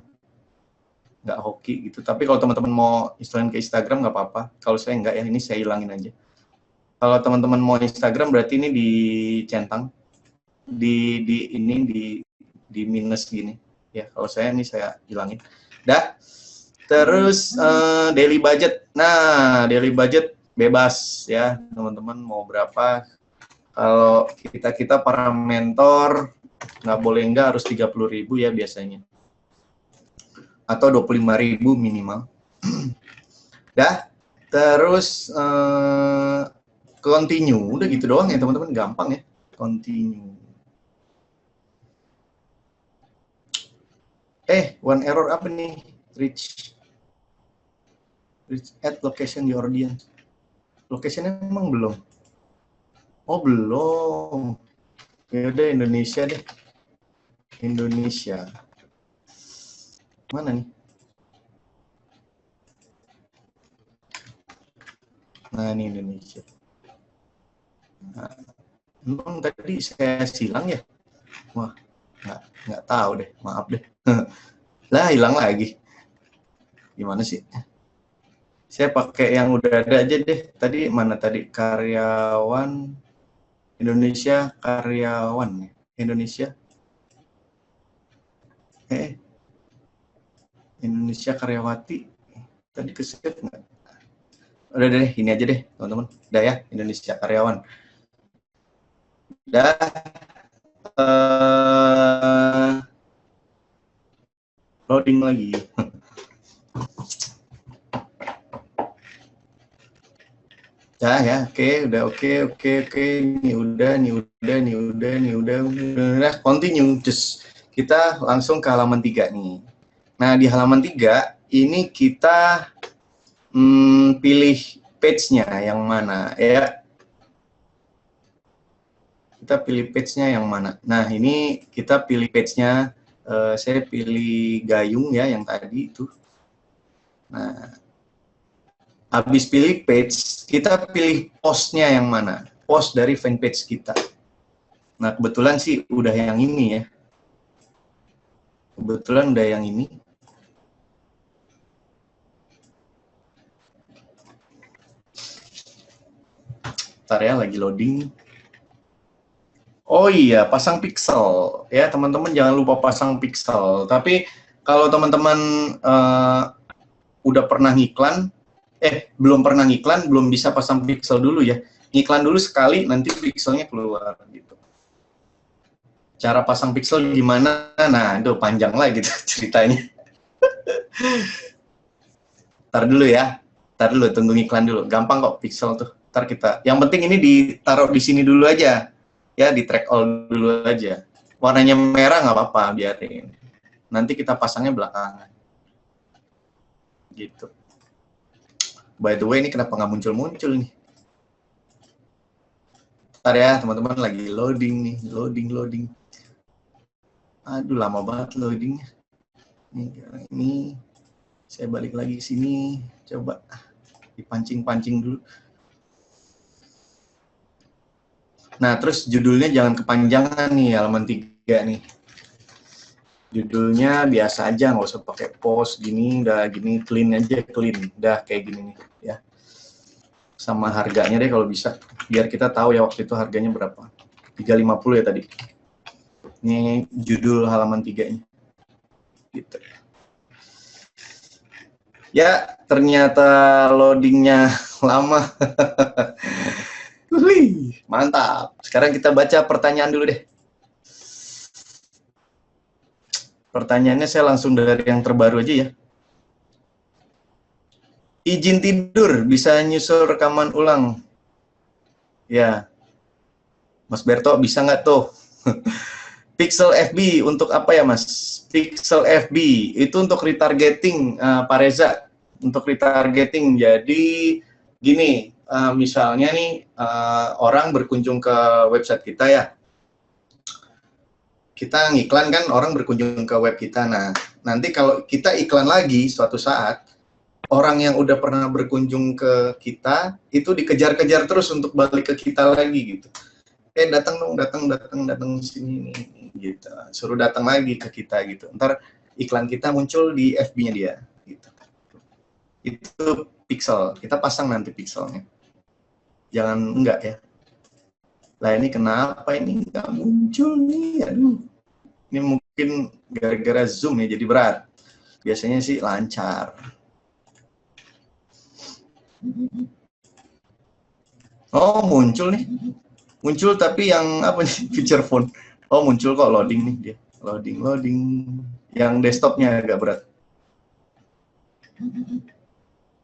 nggak hoki gitu. Tapi kalau teman-teman mau iklanin ke Instagram nggak apa-apa. Kalau saya nggak ya, ini saya hilangin aja. Kalau teman-teman mau Instagram berarti ini dicentang, di minus gini. Ya kalau saya ini saya hilangin. Dah. Terus daily budget. Nah daily budget bebas ya teman-teman mau berapa. Kalau kita para mentor nggak boleh nggak harus 30.000 ya biasanya. Atau 25.000 minimal. Dah. Terus continue. Udah gitu doang ya teman-teman, gampang ya. Continue. One error apa nih? Reach. Add location your audience. Location emang belum? Oh belum. Ya udah Indonesia deh. Indonesia. Mana nih? Nah ini Indonesia. Nah, emang tadi saya silang ya? Wah, nggak tahu deh, maaf deh. Lah hilang lagi. Gimana sih? Saya pakai yang udah ada aja deh. Tadi mana tadi? Karyawan Indonesia, karyawan Indonesia. Indonesia karyawati. Tadi ke-save nggak? Udah deh, ini aja deh, teman-teman. Udah ya, Indonesia karyawan. Udah. Loading lagi. Ya, oke, udah oke. Ini udah, continue. Just kita langsung ke halaman 3 nih. Nah, di halaman 3 ini kita pilih page-nya yang mana ya. Kita pilih page-nya yang mana. Nah, ini kita pilih page-nya, saya pilih gayung ya yang tadi itu. Nah, habis pilih page, kita pilih post-nya yang mana. Post dari fanpage kita. Nah, kebetulan sih udah yang ini ya. Kebetulan udah yang ini. Bentar ya, lagi loading. Oh iya, pasang pixel. Ya, teman-teman jangan lupa pasang pixel. Tapi kalau teman-teman udah pernah ngiklan, belum pernah ngiklan, belum bisa pasang pixel dulu ya. Ngiklan dulu sekali, nanti pixelnya keluar gitu. Cara pasang pixel gimana? Nah, itu panjang lah gitu ceritanya. Ntar dulu ya. Ntar dulu, tunggu ngiklan dulu. Gampang kok pixel tuh. Ntar kita, yang penting ini ditaruh di sini dulu aja. Ya, di track all dulu aja. Warnanya merah nggak apa-apa, biarin. Nanti kita pasangnya belakangan. Gitu. By the way, ini kenapa nggak muncul-muncul nih? Ntar ya, teman-teman lagi loading nih. Loading. Aduh, lama banget loadingnya. Ini saya balik lagi ke sini. Coba dipancing-pancing dulu. Nah, terus judulnya jangan kepanjangan nih, halaman 3 nih. Judulnya biasa aja, nggak usah pakai post gini, udah gini, clean aja, clean. Udah kayak gini nih, ya. Sama harganya deh kalau bisa, biar kita tahu ya waktu itu harganya berapa. 350 ya tadi. Ini judul halaman 3-nya. Gitu. Ya, ternyata loadingnya lama. Wih, mantap. Sekarang kita baca pertanyaan dulu deh. Pertanyaannya saya langsung dari yang terbaru aja ya. Izin tidur, bisa nyusul rekaman ulang. Ya. Mas Berto, bisa nggak tuh? Pixel FB, untuk apa ya Mas? Pixel FB, itu untuk retargeting, Pak Reza. Untuk retargeting, jadi gini, misalnya nih, orang berkunjung ke website kita ya. Kita ngiklan kan, orang berkunjung ke web kita. Nah, nanti kalau kita iklan lagi suatu saat, orang yang udah pernah berkunjung ke kita, itu dikejar-kejar terus untuk balik ke kita lagi gitu. Datang dong, datang sini nih, gitu. Suruh datang lagi ke kita gitu. Ntar iklan kita muncul di FB-nya dia, gitu. Itu pixel. Kita pasang nanti pixelnya. Jangan enggak ya. Lah ini kenapa ini nggak muncul nih? Aduh. Ini mungkin gara-gara Zoom ya, jadi berat. Biasanya sih lancar. Oh, muncul nih. Muncul tapi yang apa nih, feature phone. Oh, muncul kok, loading nih dia. Loading. Yang desktopnya agak berat.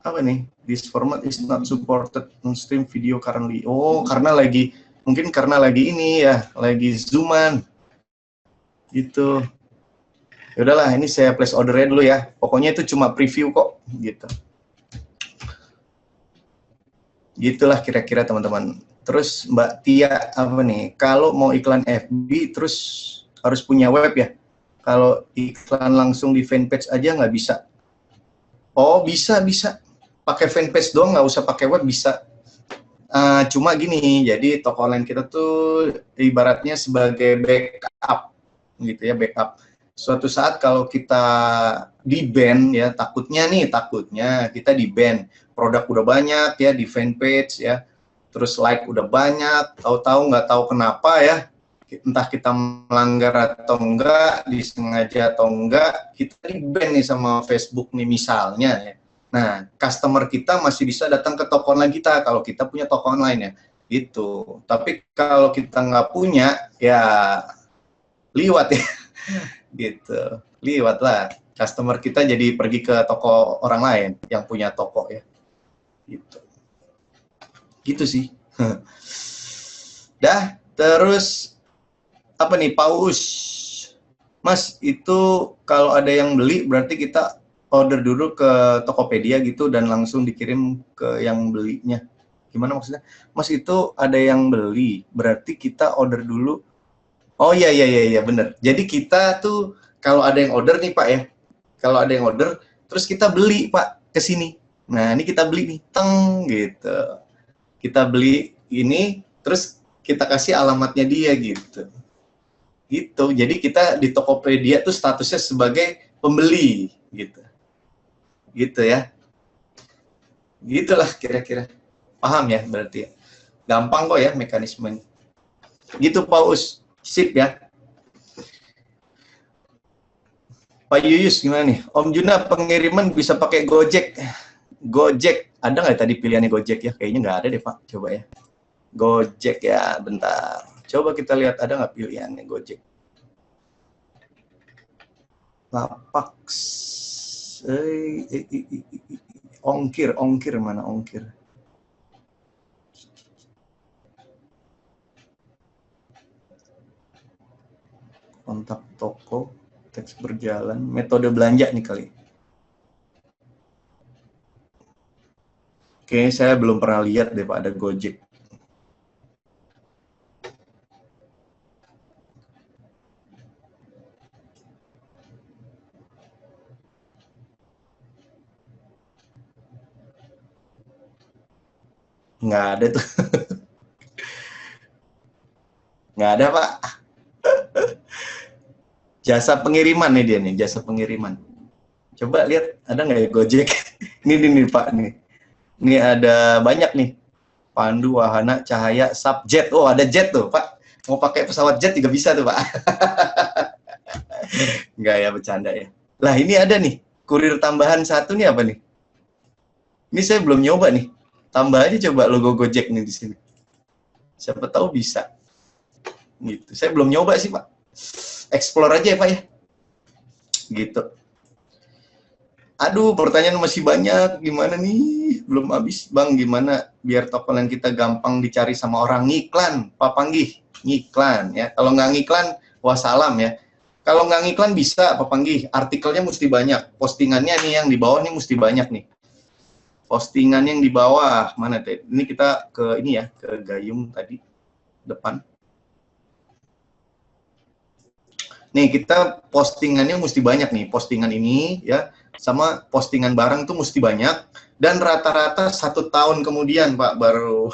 Apa nih? This format is not supported on stream video currently. Oh, karena lagi, mungkin karena lagi ini ya, lagi zooman. Gitu. Ya udahlah, ini saya place ordernya dulu ya. Pokoknya itu cuma preview kok, gitu. Gitulah kira-kira teman-teman. Terus Mbak Tia apa nih? Kalau mau iklan FB terus harus punya web ya? Kalau iklan langsung di fanpage aja nggak bisa? Oh bisa. Pakai fanpage doang, nggak usah pakai web bisa. Cuma gini, jadi toko online kita tuh ibaratnya sebagai backup gitu ya, backup. Suatu saat kalau kita di-ban ya, takutnya kita di-ban. Produk udah banyak ya di fanpage ya, terus like udah banyak, tahu-tahu nggak tahu kenapa ya, entah kita melanggar atau enggak, disengaja atau enggak, kita di-ban nih sama Facebook nih misalnya ya. Nah, customer kita masih bisa datang ke toko online kita kalau kita punya toko online ya, gitu. Tapi kalau kita nggak punya, ya liwat ya, gitu. Liwat lah. Customer kita jadi pergi ke toko orang lain yang punya toko ya, gitu. Gitu sih. Dah, terus apa nih, Paus? Mas, itu kalau ada yang beli berarti kita order dulu ke Tokopedia gitu dan langsung dikirim ke yang belinya. Gimana maksudnya? Mas, itu ada yang beli, berarti kita order dulu. Oh iya bener. Jadi kita tuh kalau ada yang order nih Pak ya, kalau ada yang order terus kita beli Pak ke sini. Nah, ini kita beli nih, teng gitu. Kita beli ini terus kita kasih alamatnya dia gitu. Gitu. Jadi kita di Tokopedia tuh statusnya sebagai pembeli gitu. Gitu ya. Gitulah kira-kira. Paham ya berarti ya. Gampang kok ya mekanismenya. Gitu Pak Us. Sip ya. Pak Yuyus gimana nih? Om Juna, pengiriman bisa pakai Gojek. Gojek. Ada nggak tadi pilihannya Gojek ya? Kayaknya nggak ada deh Pak. Coba ya. Gojek ya, bentar. Coba kita lihat ada nggak pilihannya Gojek. Lapaks. Ongkir mana ongkir? Kontak toko, teks berjalan, metode belanja nih kali. Oke, saya belum pernah lihat deh Pak ada Gojek. Nggak ada tuh. Nggak ada Pak. Jasa pengiriman nih dia nih, jasa pengiriman. Coba lihat ada nggak ya Gojek? Ini Pak nih. Ini ada banyak nih. Pandu, wahana, cahaya, subjet. Oh ada jet tuh Pak. Mau pakai pesawat jet juga bisa tuh Pak. Nggak ya, bercanda ya. Lah ini ada nih. Kurir tambahan satu nih apa nih? Ini saya belum nyoba nih. Tambah aja coba logo Gojek nih di sini. Siapa tahu bisa. Gitu. Saya belum nyoba sih Pak. Explore aja ya Pak ya. Gitu. Aduh, pertanyaan masih banyak. Gimana nih? Belum habis, Bang. Gimana biar toko online kita gampang dicari sama orang? Ngiklan, Pak Panggih. Ngiklan ya. Kalau nggak ngiklan, wassalam ya. Kalau nggak ngiklan bisa, Pak Panggih. Artikelnya mesti banyak. Postingannya nih yang di bawah nih mesti banyak nih. Postingan yang di bawah. Mana teh? Ini kita ke ini ya, ke Gayung tadi. Depan. Nih, kita postingannya mesti banyak nih. Postingan ini ya. Sama postingan barang tuh mesti banyak, dan rata-rata 1 tahun kemudian Pak baru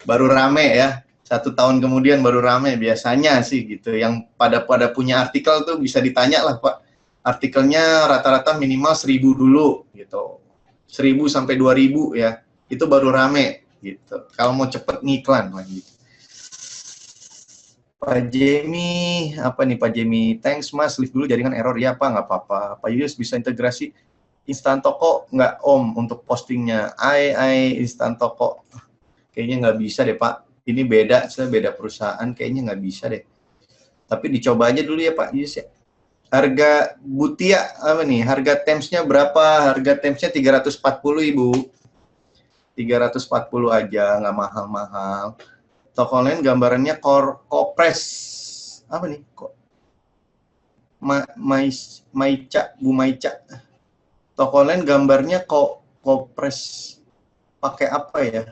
baru rame ya. 1 tahun kemudian baru rame biasanya sih gitu. Yang pada punya artikel tuh bisa ditanya lah Pak. Artikelnya rata-rata minimal 1.000 dulu gitu. 1.000 sampai 2.000 ya. Itu baru rame gitu. Kalau mau cepet ngiklan lagi. Pak Jemi, apa nih Pak Jemi? Thanks Mas, lift dulu jaringan error. Ya Pak, nggak apa-apa. Pak Yus bisa integrasi Instan Toko nggak Om untuk postingnya? Instan Toko. Kayaknya nggak bisa deh Pak. Ini beda, saya beda perusahaan. Kayaknya nggak bisa deh. Tapi dicoba aja dulu ya Pak Yus ya. Harga Butia, apa nih? Harga Temsnya berapa? Harga Temsnya 340 Ibu. 340 aja, nggak mahal-mahal. Toko online gambarannya kopres apa nih kok Maica Bu Maica. Toko online gambarnya kopres pakai apa ya?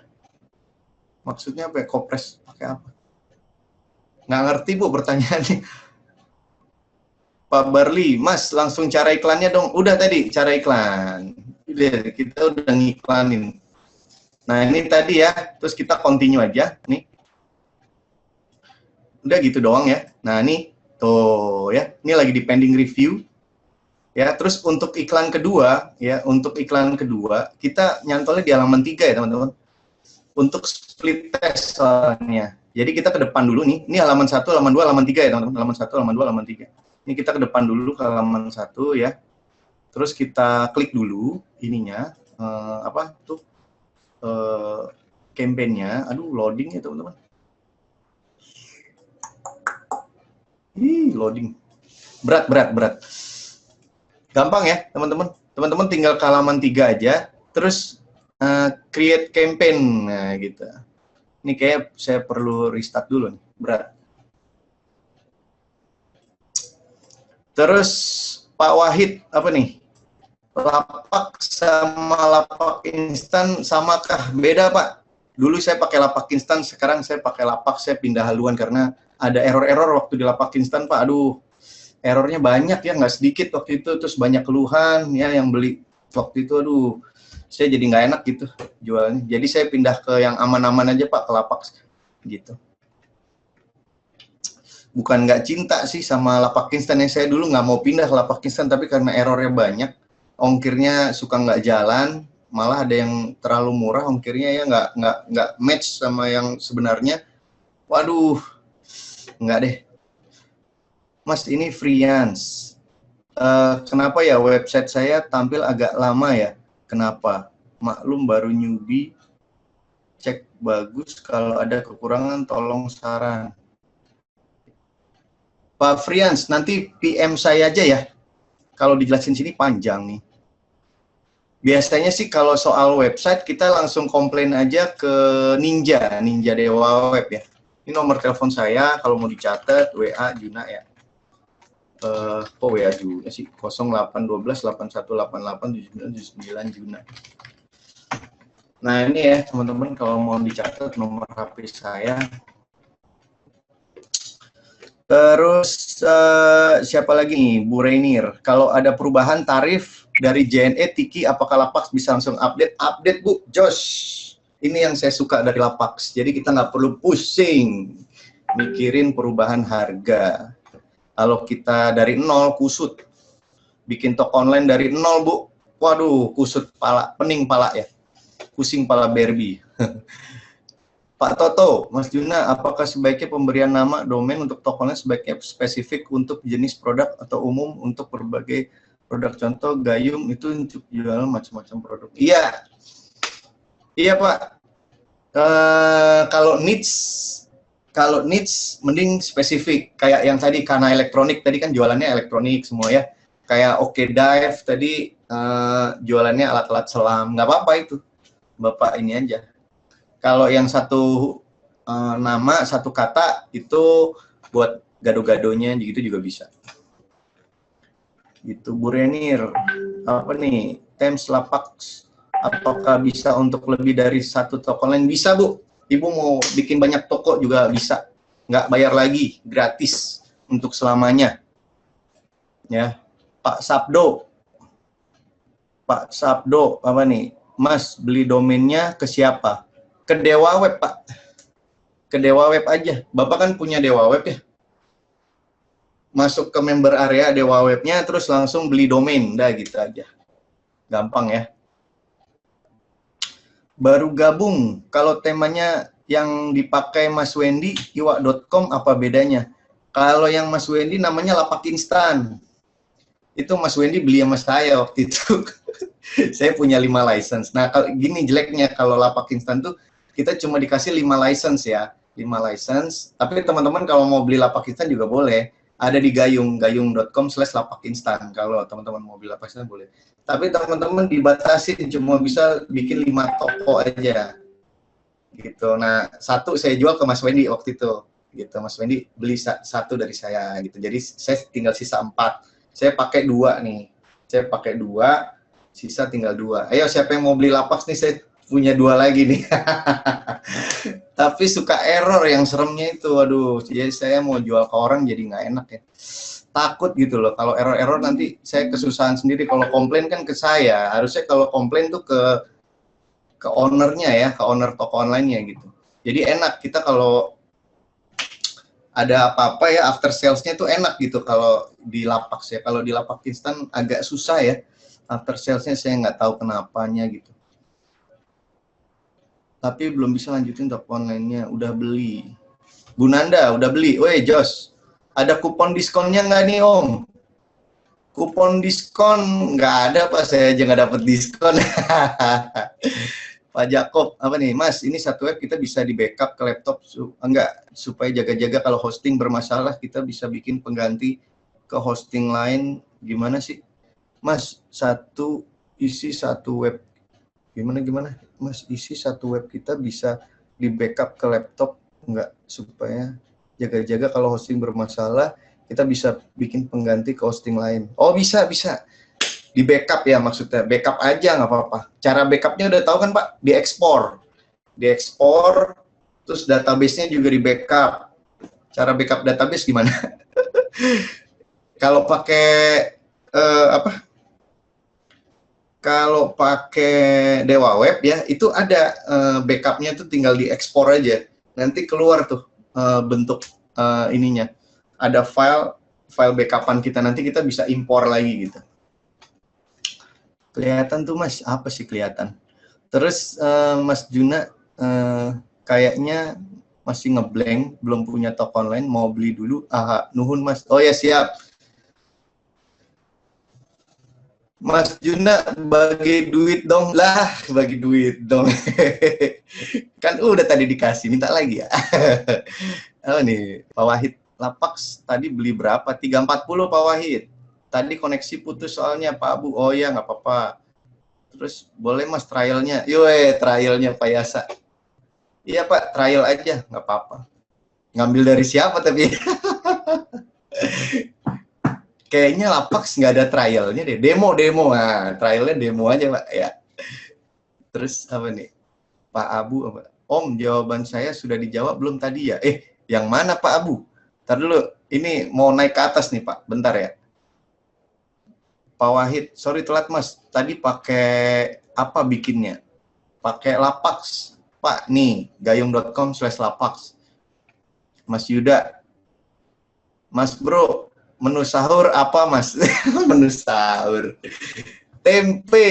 Maksudnya apa ya? Kopres pakai apa? Nggak ngerti Bu pertanyaannya. Pak Barli, Mas langsung cara iklannya dong. Udah tadi cara iklan. Udah, kita udah ngiklanin. Nah ini tadi ya, terus kita continue aja. Nih. Udah gitu doang ya. Nah ini, tuh ya. Ini lagi di pending review. Ya, terus untuk iklan kedua, ya, untuk iklan kedua, kita nyantolnya di halaman 3 ya teman-teman. Untuk split test soalnya. Jadi kita ke depan dulu nih. Ini halaman 1, halaman 2, halaman 3 ya teman-teman. Halaman 1, halaman 2, halaman 3. Ini kita ke depan dulu ke halaman 1 ya. Terus kita klik dulu ininya, apa tuh, campaign-nya. Aduh, loading ya teman-teman. Loading. Berat. Gampang ya teman-teman. Teman-teman tinggal ke halaman 3 aja. Terus create campaign. Nah gitu. Ini kayak saya perlu restart dulu nih. Berat. Terus Pak Wahid, apa nih? Lapak sama lapak instan samakah? Beda Pak. Dulu saya pakai lapak instan, sekarang saya pakai lapak, saya pindah haluan karena ada error-error waktu di lapak instan Pak. Aduh, errornya banyak ya, nggak sedikit waktu itu, terus banyak keluhan ya yang beli waktu itu. Aduh, saya jadi nggak enak gitu jualnya. Jadi saya pindah ke yang aman-aman aja Pak, ke lapak gitu. Bukan nggak cinta sih sama lapak instan, yang saya dulu nggak mau pindah ke lapak instan, tapi karena errornya banyak, ongkirnya suka nggak jalan, malah ada yang terlalu murah ongkirnya ya, nggak match sama yang sebenarnya. Waduh, nggak deh. Mas ini freelance. Kenapa ya website saya tampil agak lama ya? Kenapa? Maklum baru newbie, cek bagus, kalau ada kekurangan tolong saran. Pak Frians, nanti PM saya aja ya. Kalau dijelasin sini panjang nih. Biasanya sih kalau soal website kita langsung komplain aja ke Ninja Dewa Web ya. Ini nomor telepon saya, kalau mau dicatat WA Juna ya. Kok WA Juna sih? 0812 8188 7979 Juna. Nah ini ya teman-teman, kalau mau dicatat nomor HP saya. Terus siapa lagi nih? Bu Rainier. Kalau ada perubahan tarif dari JNE Tiki, apakah Lapax bisa langsung update? Update Bu, Josh. Ini yang saya suka dari Lapax. Jadi kita nggak perlu pusing mikirin perubahan harga. Kalau kita dari nol kusut, bikin toko online dari nol Bu, waduh kusut pala, pening pala ya, pusing pala Barbie. Pak Toto, Mas Juna, apakah sebaiknya pemberian nama domain untuk toko online sebaiknya spesifik untuk jenis produk atau umum untuk berbagai produk? Contoh gayung itu untuk jual macam-macam produk. Iya, iya Pak. Kalau niche mending spesifik. Kayak yang tadi karena elektronik tadi kan jualannya elektronik semua ya. Kayak Oke Dive tadi jualannya alat-alat selam. Nggak apa-apa itu, Bapak ini aja. Kalau yang satu nama, satu kata, itu buat gado-gadonya gitu juga bisa. Gitu, Bu Renir. Apa nih? Temps Lapax, apakah bisa untuk lebih dari satu toko online? Bisa, Bu. Ibu mau bikin banyak toko juga bisa. Nggak bayar lagi, gratis untuk selamanya. Ya, Pak Sabdo. Pak Sabdo, apa nih? Mas, beli domainnya ke siapa? Ke Dewa Web, Pak. Ke Dewa Web aja. Bapak kan punya Dewa Web ya. Masuk ke member area Dewa Webnya, terus langsung beli domain. Udah gitu aja. Gampang ya. Baru gabung. Kalau temanya yang dipakai Mas Wendy, iwak.com, apa bedanya? Kalau yang Mas Wendy namanya lapak instan. Itu Mas Wendy beli sama saya waktu itu. Saya punya 5 license. Nah, kalau gini jeleknya kalau lapak instan tuh kita cuma dikasih 5 license ya, 5 license. Tapi teman-teman kalau mau beli lapak instan juga boleh. Ada di gayung.com/lapakinstan. Kalau teman-teman mau beli lapak instan boleh. Tapi teman-teman dibatasi cuma bisa bikin 5 toko aja. Gitu. Nah, satu saya jual ke Mas Wendy waktu itu. Gitu. Mas Wendy beli satu dari saya gitu. Jadi saya tinggal sisa 4. Saya pakai 2 nih. Saya pakai 2, sisa tinggal 2. Ayo siapa yang mau beli lapak nih, saya punya 2 lagi nih. Tapi suka error, yang seremnya itu, aduh, jadi saya mau jual ke orang jadi nggak enak ya. Takut gitu loh, kalau error nanti saya kesusahan sendiri. Kalau komplain kan ke saya, harusnya kalau komplain tuh ke ownernya ya, ke owner toko online-nya gitu. Jadi enak kita kalau ada apa-apa ya, after sales-nya tuh enak gitu kalau di lapak ya. Kalau di lapak instan agak susah ya, after sales-nya saya nggak tahu kenapanya gitu. Tapi belum bisa lanjutin toko online-nya, udah beli. Bu Nanda, udah beli. Woi, Jos, ada kupon diskonnya nggak nih, Om? Kupon diskon nggak ada, Pak. Saya aja nggak dapet diskon. Pak Jakob, apa nih, Mas? Ini satu web kita bisa di backup ke laptop, enggak, supaya jaga-jaga kalau hosting bermasalah, kita bisa bikin pengganti ke hosting lain. Gimana sih? Mas, isi satu web. Gimana? Mas, isi satu web kita bisa di backup ke laptop enggak, supaya jaga-jaga kalau hosting bermasalah kita bisa bikin pengganti ke hosting lain. Oh, bisa di backup ya, maksudnya backup aja nggak apa-apa. Cara backupnya udah tahu kan, Pak? Diekspor terus database-nya juga di backup. Cara backup database gimana? Kalau pakai kalau pakai Dewa Web ya, itu ada backupnya tuh, tinggal diekspor aja. Nanti keluar tuh bentuk ininya. Ada file backupan kita, nanti kita bisa impor lagi gitu. Kelihatan tuh, Mas, apa sih kelihatan? Terus Mas Juna kayaknya masih ngeblank, belum punya toko online, mau beli dulu. Aha, nuhun Mas. Oh ya, siap. Mas Juna, bagi duit dong. Lah, bagi duit dong. Kan udah tadi dikasih, minta lagi ya. Oh nih, Pak Wahid, lapak tadi beli berapa? 340 Pak Wahid. Tadi koneksi putus soalnya Pak Abu. Oh ya, nggak apa-apa. Terus boleh Mas trialnya? Yoi, trialnya Pak Yasa. Iya Pak, trial aja, nggak apa-apa. Ngambil dari siapa tapi? Kayaknya lapak nggak ada trialnya deh. Demo. Nah, trialnya demo aja Pak ya. Terus apa nih? Pak Abu apa? Om, jawaban saya sudah dijawab belum tadi ya? Yang mana Pak Abu? Ntar dulu, ini mau naik ke atas nih Pak, bentar ya. Pak Wahid, sorry telat Mas, tadi pakai apa bikinnya? Pakai Lapax, Pak, nih, gayung.com/lapax. Mas Yuda, Mas Bro, menu sahur apa Mas? Menu sahur, tempe.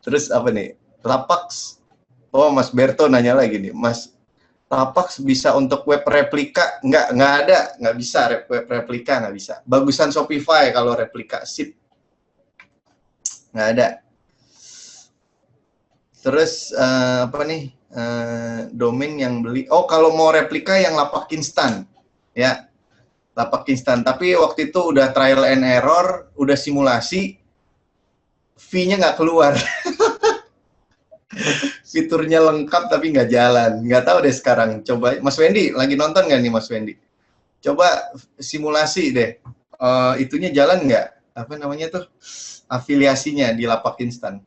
Terus apa nih? Lapax. Oh, Mas Berto nanya lagi nih, Mas, Lapax bisa untuk web replika? Nggak ada, nggak bisa, web replika nggak bisa. Bagusan Shopify kalau replika, sip. Nggak ada. Terus apa nih, domain yang beli, oh kalau mau replika yang lapak instan, ya, lapak instan. Tapi waktu itu udah trial and error, udah simulasi, fee-nya nggak keluar. Fiturnya lengkap tapi nggak jalan. Nggak tahu deh sekarang. Coba Mas Wendy lagi nonton nggak nih Mas Wendy? Coba simulasi deh. Itunya jalan nggak? Apa namanya tuh? Afiliasinya di lapak instan.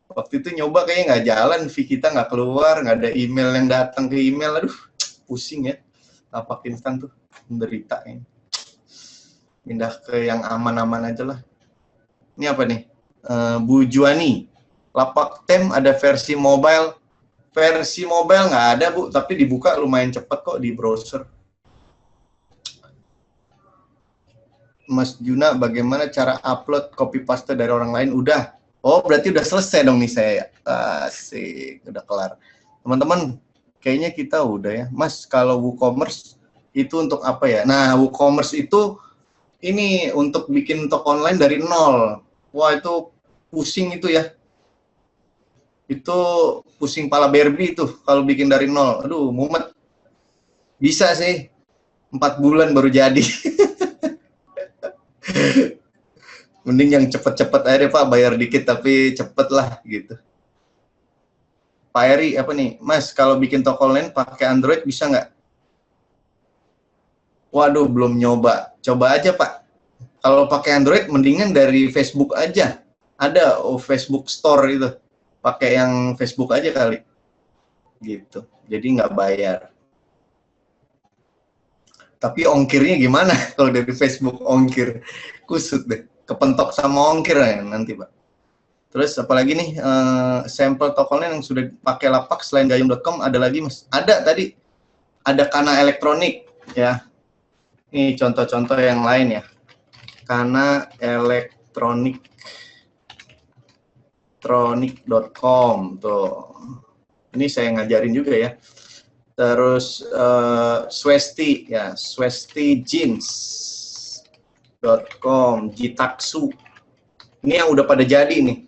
Waktu itu nyoba kayaknya nggak jalan, fee kita nggak keluar, nggak ada email yang datang ke email. Aduh, pusing ya. Lapak instan tuh menderita ya. Pindah ke yang aman-aman aja lah. Ini apa nih? Bu Juani. Lapak Tem ada versi mobile. Versi mobile nggak ada, Bu, tapi dibuka lumayan cepat kok di browser. Mas Juna, bagaimana cara upload copy paste dari orang lain? Udah. Oh, berarti udah selesai dong nih saya. Asik, udah kelar. Teman-teman, kayaknya kita udah ya. Mas, kalau WooCommerce itu untuk apa ya? Nah, WooCommerce itu ini untuk bikin toko online dari nol. Wah, itu pusing itu ya. Itu pusing pala Barbie itu kalau bikin dari nol. Aduh, mumet. Bisa sih. 4 bulan baru jadi. Mending yang cepet-cepet aja deh Pak, bayar dikit tapi cepet lah gitu. Pak Eri, apa nih? Mas, kalau bikin toko online pakai Android bisa nggak? Waduh, belum nyoba. Coba aja Pak. Kalau pakai Android, mendingan dari Facebook aja. Ada Facebook Store itu. Pakai yang Facebook aja kali. Gitu. Jadi nggak bayar. Tapi ongkirnya gimana kalau dari Facebook ongkir? Kusut deh. Kepentok sama ongkir ya nanti, Pak. Terus apalagi nih, sampel tokonya yang sudah pakai lapak selain gayung.com ada lagi, Mas? Ada tadi. Ada Kana Elektronik, ya. Ini contoh-contoh yang lain ya. Kana elektronik.com tuh. Ini saya ngajarin juga ya. Terus Swesti ya, swestijeans.com, Jitaksu. Ini yang udah pada jadi nih.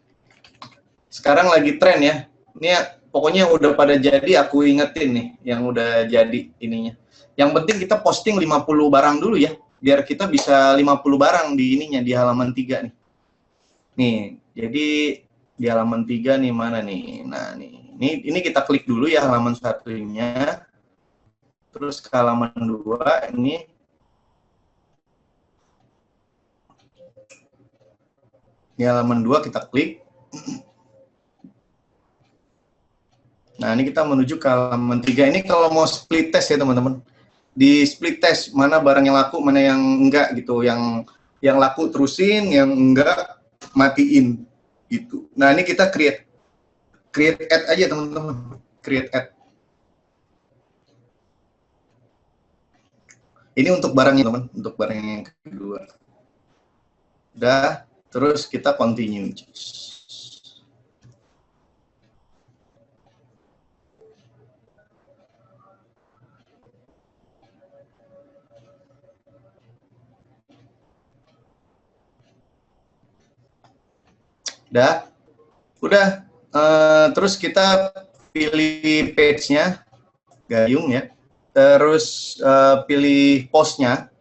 Sekarang lagi tren ya. Ini pokoknya yang udah pada jadi aku ingetin nih, yang udah jadi ininya. Yang penting kita posting 50 barang dulu ya, biar kita bisa 50 barang di ininya, di halaman 3 nih. Nih, jadi di halaman 3 nih mana nih? Nah, nih. Ini kita klik dulu ya halaman satunya. Terus ke halaman 2 ini. Di halaman 2 kita klik. Nah, ini kita menuju ke halaman 3. Ini kalau mau split test ya, teman-teman. Di split test, mana barang yang laku, mana yang enggak gitu. Yang laku terusin, yang enggak matiin gitu. Nah, ini kita create ad aja, teman-teman. Create ad. Ini untuk barangnya, teman, untuk barang yang kedua. Udah, terus kita continue. Udah. Terus kita pilih page-nya, gayung ya. Terus pilih post-nya.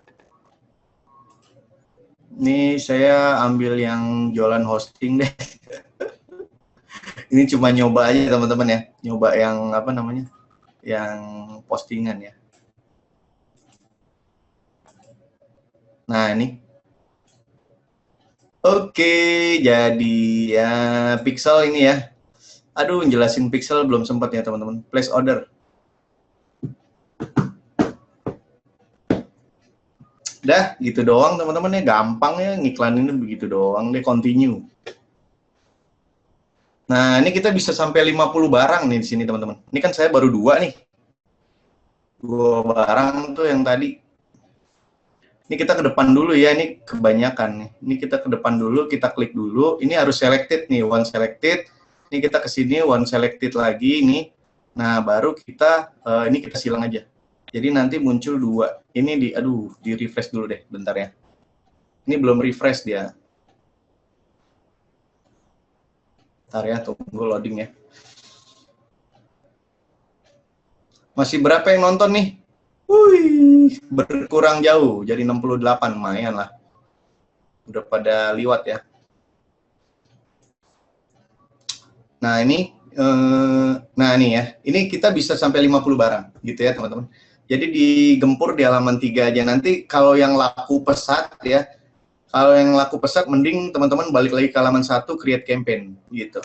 Ini saya ambil yang jualan hosting deh. Ini cuma nyoba aja teman-teman ya. Nyoba yang apa namanya? Yang postingan ya. Nah, ini. Oke, jadi ya Pixel ini ya. Aduh, jelasin Pixel belum sempat ya teman-teman. Place order. Dah, gitu doang teman-teman ya. Gampang ya, ngiklaninnya begitu doang deh, continue. Nah, ini kita bisa sampai 50 barang nih di sini teman-teman. Ini kan saya baru 2 nih. 2 barang tuh yang tadi. Ini kita ke depan dulu ya, ini kebanyakan nih. Ini kita ke depan dulu, kita klik dulu. Ini harus selected nih, one selected. Ini kita ke sini, one selected lagi nih. Nah, baru kita, ini kita silang aja. Jadi nanti muncul 2. Ini di refresh dulu deh, bentar ya. Ini belum refresh dia. Bentar ya, tunggu loading ya. Masih berapa yang nonton nih? Wih, berkurang jauh, jadi 68, lumayan lah. Udah pada liwat ya. Nah, ini ya. Ini kita bisa sampai 50 barang, gitu ya, teman-teman. Jadi digempur di halaman 3 aja. Nanti kalau yang laku pesat ya, kalau yang laku pesat mending teman-teman balik lagi ke halaman 1, create campaign, gitu.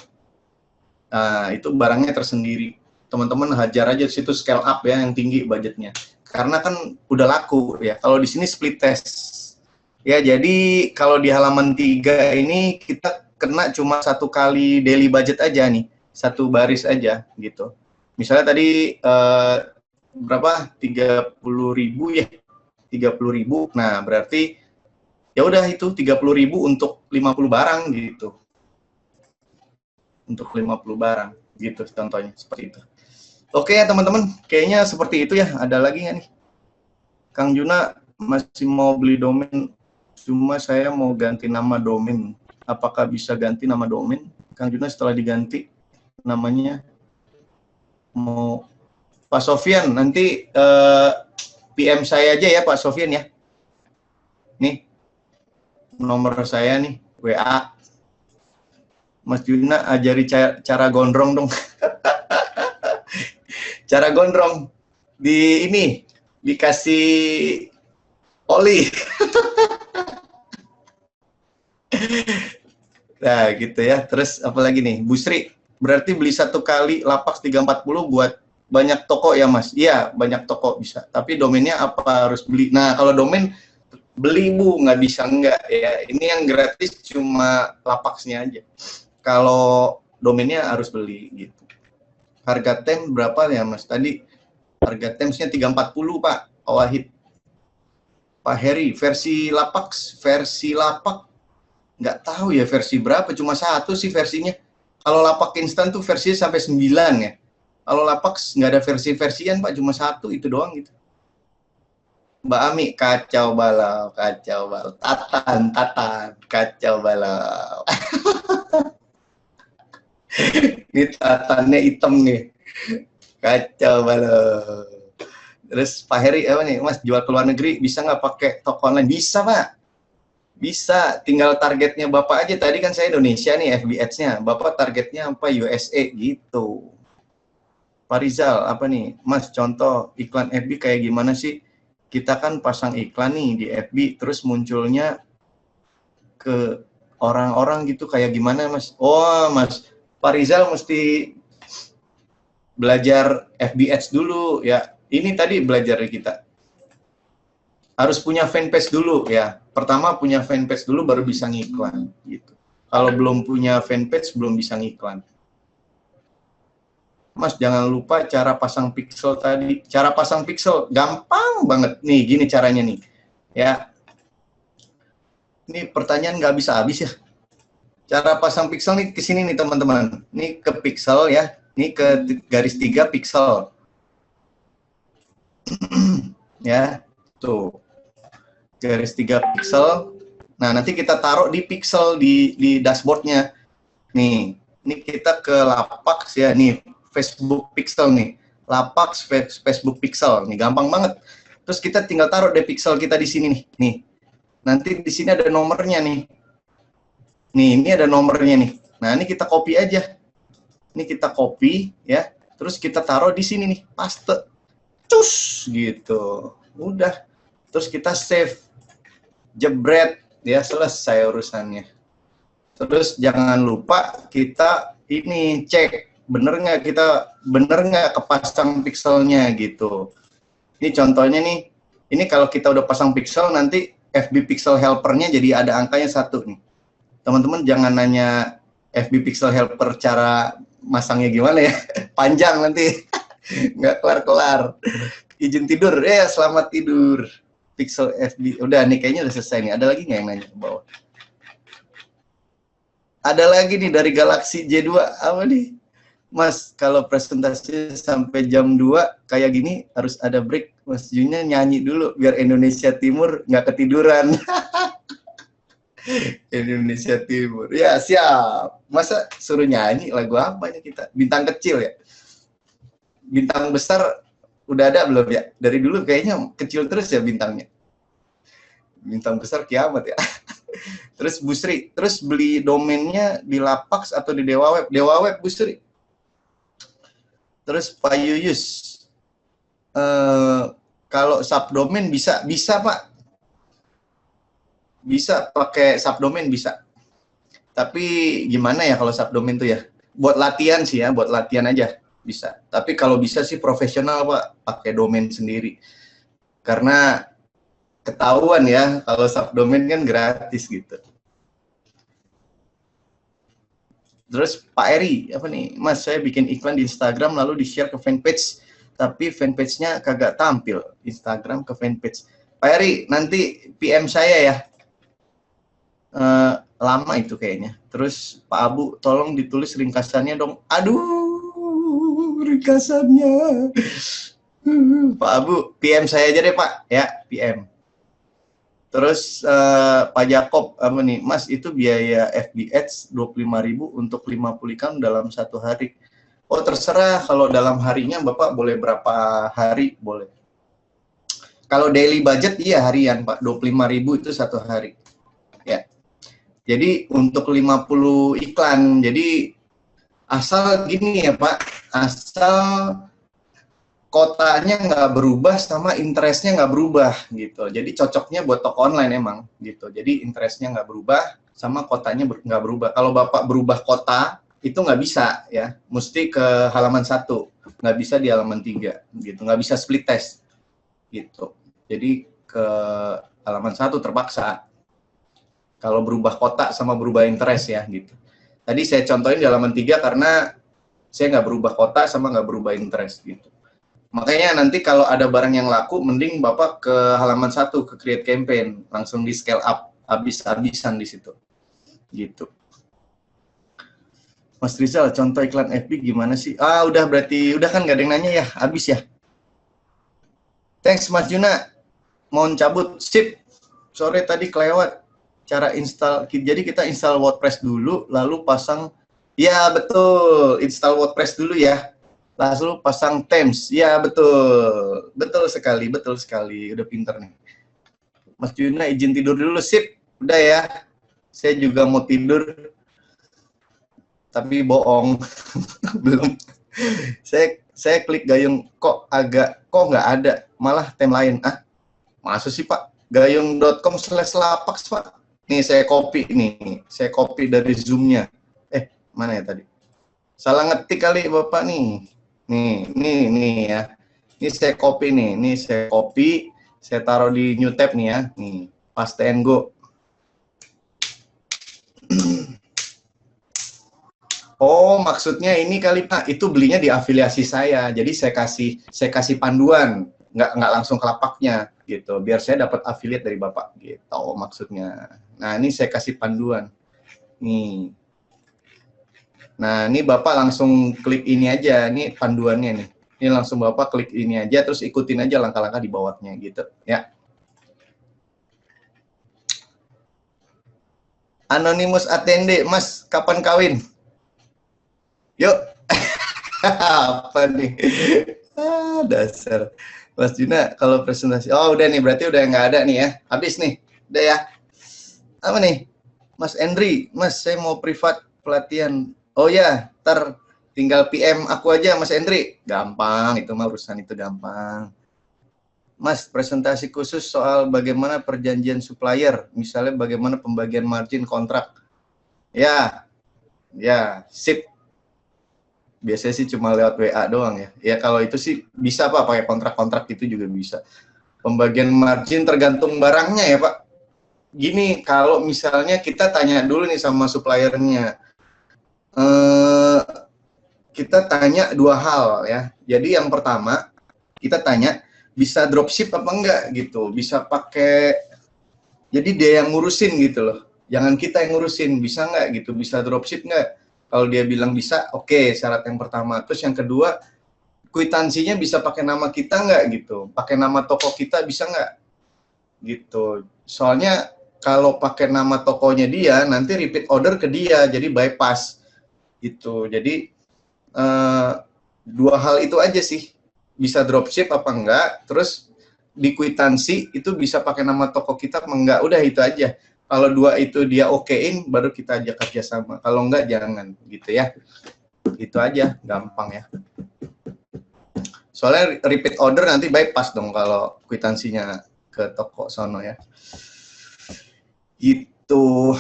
Nah, itu barangnya tersendiri. Teman-teman hajar aja di situ scale up ya, yang tinggi budgetnya. Karena kan udah laku ya. Kalau di sini split test. Ya, jadi kalau di halaman 3 ini kita kena cuma 1 kali daily budget aja nih. 1 baris aja gitu. Misalnya tadi berapa? 30.000 ya. 30.000. Nah, berarti ya udah itu 30.000 untuk 50 barang gitu. Untuk 50 barang gitu contohnya seperti itu. Oke ya teman-teman, kayaknya seperti itu ya. Ada lagi nggak nih? Kang Juna masih mau beli domain, cuma saya mau ganti nama domain. Apakah bisa ganti nama domain? Kang Juna setelah diganti namanya mau Pak Sofian, nanti PM saya aja ya Pak Sofian ya. Nih, nomor saya nih, WA. Mas Juna ajari cara gondrong dong. Cara gondrong di ini dikasih oli. Nah, gitu ya. Terus apalagi nih, Bu Sri, berarti beli satu kali lapak 340 buat banyak toko ya, Mas? Iya, banyak toko bisa. Tapi domainnya apa harus beli? Nah, kalau domain beli, Bu, nggak bisa enggak ya. Ini yang gratis cuma lapaknya aja. Kalau domainnya harus beli gitu. Harga tem berapa ya, Mas? Tadi harga temsnya 340, Pak. Wahid. Pak Heri, versi lapak nggak tahu ya versi berapa, cuma satu sih versinya. Kalau lapak instan tuh versinya sampai 9 ya. Kalau lapak nggak ada versi-versian, Pak, cuma satu itu doang gitu. Mbak Ami, kacau balau, tatan, kacau balau. Ini tatannya hitam nih, kacau balau. Terus Pak Heri, apa nih, Mas, jual ke luar negeri bisa nggak pakai toko online? Bisa, Pak. Bisa, tinggal targetnya Bapak aja. Tadi kan saya Indonesia nih FB Ads-nya. Bapak targetnya apa? USA gitu. Pak Rizal, apa nih? Mas, contoh iklan FB kayak gimana sih? Kita kan pasang iklan nih di FB, terus munculnya ke orang-orang gitu kayak gimana, Mas? Oh, Mas, Pak Rizal mesti belajar FB Ads dulu ya. Ini tadi belajar dari kita. Harus punya fanpage dulu ya. Pertama punya fanpage dulu baru bisa ngiklan gitu. Kalau belum punya fanpage belum bisa ngiklan. Mas, jangan lupa cara pasang pixel tadi. Cara pasang pixel gampang banget. Nih, gini caranya nih. Ya. Ini pertanyaan nggak bisa habis ya. Cara pasang pixel nih ke sini nih teman-teman. Ini ke pixel ya. Ini ke garis 3 pixel. Ya, tuh. Garis 3 pixel. Nah, nanti kita taruh di pixel di dashboardnya. Nih, ini kita ke lapak ya. Nih, Facebook pixel nih. Lapak Facebook pixel. Nih, gampang banget. Terus kita tinggal taruh di pixel kita di sini nih. Nih. Nanti di sini ada nomornya nih. Nih, ini ada nomornya nih. Nah, ini kita copy aja. Ini kita copy ya. Terus kita taruh di sini nih, paste. Cus gitu. Udah. Terus kita save. Jebret, ya selesai urusannya. Terus jangan lupa kita ini cek bener nggak kepasang pixelnya gitu. Ini contohnya nih, ini kalau kita udah pasang pixel nanti FB Pixel Helper-nya jadi ada angkanya 1 nih. Teman-teman jangan nanya FB Pixel Helper cara masangnya gimana ya, panjang nanti nggak kelar-kelar. Izin tidur, selamat tidur. Pixel FB, udah nih kayaknya udah selesai nih. Ada lagi nggak yang nanya ke bawah? Ada lagi nih dari Galaxy J2, apa nih? Mas, kalau presentasi sampai jam 2 kayak gini harus ada break. Mas Junya nyanyi dulu biar Indonesia Timur nggak ketiduran. Indonesia Timur, ya siap. Masa suruh nyanyi lagu apa ini kita? Bintang kecil ya? Bintang besar udah ada belum ya? Dari dulu kayaknya kecil terus ya bintangnya. Bintang besar kiamat ya. Terus Bu Sri, terus beli domainnya di Lapax atau di Dewa Web? Dewa Web Bu Sri. Terus Pak Yuyus, kalau subdomain bisa Pak. Bisa pakai subdomain bisa. Tapi gimana ya kalau subdomain tuh ya? Buat latihan sih ya, buat latihan aja bisa. Tapi kalau bisa sih profesional Pak, pakai domain sendiri. Karena ketahuan ya kalau subdomain kan gratis gitu. Terus Pak Eri, apa nih? Mas, saya bikin iklan di Instagram lalu di-share ke fanpage, tapi fanpage-nya kagak tampil. Instagram ke fanpage. Pak Eri, nanti PM saya ya. Lama itu kayaknya. Terus Pak Abu, tolong ditulis ringkasannya dong. Aduh, ringkasannya. Pak Abu, PM saya aja deh Pak, ya PM. Terus Pak Jakob, apa nih, Mas itu biaya FB Ads 25.000 untuk 50 ikan dalam 1 hari. Oh terserah, kalau dalam harinya Bapak boleh berapa hari, boleh. Kalau daily budget iya harian Pak, 25.000 itu 1 hari. Ya. Jadi untuk 50 iklan, jadi asal gini ya Pak, asal kotanya nggak berubah sama interestnya nggak berubah gitu. Jadi cocoknya buat toko online emang gitu. Jadi interestnya nggak berubah sama kotanya nggak berubah. Kalau Bapak berubah kota itu nggak bisa ya, mesti ke halaman 1, nggak bisa di halaman 3 gitu, nggak bisa split test gitu. Jadi ke halaman 1 terpaksa. Kalau berubah kota sama berubah interest ya gitu. Tadi saya contohin di halaman 3 karena saya nggak berubah kota sama nggak berubah interest gitu. Makanya nanti kalau ada barang yang laku, mending Bapak ke halaman 1, ke create campaign, langsung di scale up, habis-habisan di situ. Gitu. Mas Rizal, contoh iklan FB gimana sih? Ah, udah berarti, udah kan nggak ada yang nanya ya, habis ya. Thanks Mas Juna, mohon cabut, sip. Sore tadi kelewat cara install, jadi kita install WordPress dulu, lalu pasang, ya betul, install WordPress dulu ya. Lalu pasang themes, ya betul, betul sekali, udah pinter nih. Mas Juna izin tidur dulu, sip, udah ya. Saya juga mau tidur. Tapi bohong, belum. Saya klik Gayung, kok nggak ada, malah tem lain. Ah, masa sih Pak? Gayung.com/lapak Pak. Nih saya copy dari Zoom-nya. Mana ya tadi? Salah ngetik kali Bapak nih. Nih ya. Ini saya copy, saya taruh di new tab nih ya. Nih, paste and go. Oh, maksudnya ini kali Pak, itu belinya di afiliasi saya. Jadi saya kasih panduan, nggak langsung ke lapaknya gitu. Biar saya dapat affiliate dari Bapak gitu maksudnya. Nah, ini saya kasih panduan. Nih. Nah, ini Bapak langsung klik ini aja, ini panduannya nih. Ini langsung Bapak klik ini aja terus ikutin aja langkah-langkah di bawahnya gitu, ya. Anonymous attende, Mas, kapan kawin? Yuk. Apa nih? Dasar. Mas Juna, kalau presentasi. Oh, udah nih, berarti udah nggak ada nih ya. Habis nih. Udah ya. Apa nih? Mas Endri, Mas, saya mau privat pelatihan. Oh ya, ntar tinggal PM aku aja, Mas Endri. Gampang, itu mah urusan itu gampang. Mas, presentasi khusus soal bagaimana perjanjian supplier. Misalnya bagaimana pembagian margin kontrak. Ya, sip. Biasanya sih cuma lewat WA doang ya. Ya kalau itu sih bisa Pak, pakai kontrak-kontrak itu juga bisa. Pembagian margin tergantung barangnya ya Pak. Gini, kalau misalnya kita tanya dulu nih sama suppliernya. Kita tanya 2 hal ya. Jadi yang pertama, kita tanya bisa dropship apa enggak gitu. Bisa pakai, jadi dia yang ngurusin gitu loh. Jangan kita yang ngurusin, bisa enggak gitu. Bisa dropship enggak? Kalau dia bilang bisa, oke, syarat yang pertama. Terus yang kedua, kwitansinya bisa pakai nama kita nggak gitu, pakai nama toko kita bisa nggak gitu. Soalnya kalau pakai nama tokonya dia, nanti repeat order ke dia, jadi bypass gitu. Jadi 2 hal itu aja sih, bisa dropship apa enggak, terus di kwitansi itu bisa pakai nama toko kita apa enggak, udah itu aja. Kalau 2 itu dia okein, baru kita ajak kerjasama. Kalau enggak, jangan gitu ya. Itu aja, gampang ya. Soalnya repeat order nanti bypass dong kalau kwitansinya ke toko sono ya. Gitu.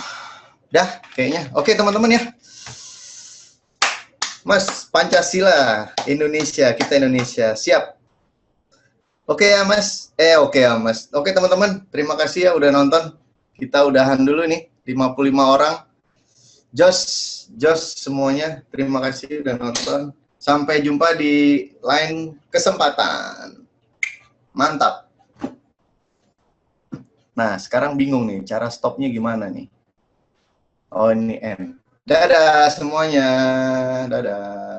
Dah kayaknya. Oke teman-teman ya. Mas, Pancasila, Indonesia, kita Indonesia. Siap. Oke ya Mas. Oke ya Mas. Oke teman-teman, terima kasih ya udah nonton. Kita udahan dulu nih, 55 orang. Jos semuanya, terima kasih udah nonton. Sampai jumpa di lain kesempatan. Mantap. Nah, sekarang bingung nih, cara stopnya gimana nih? Oh, ini N. Dadah semuanya. Dadah.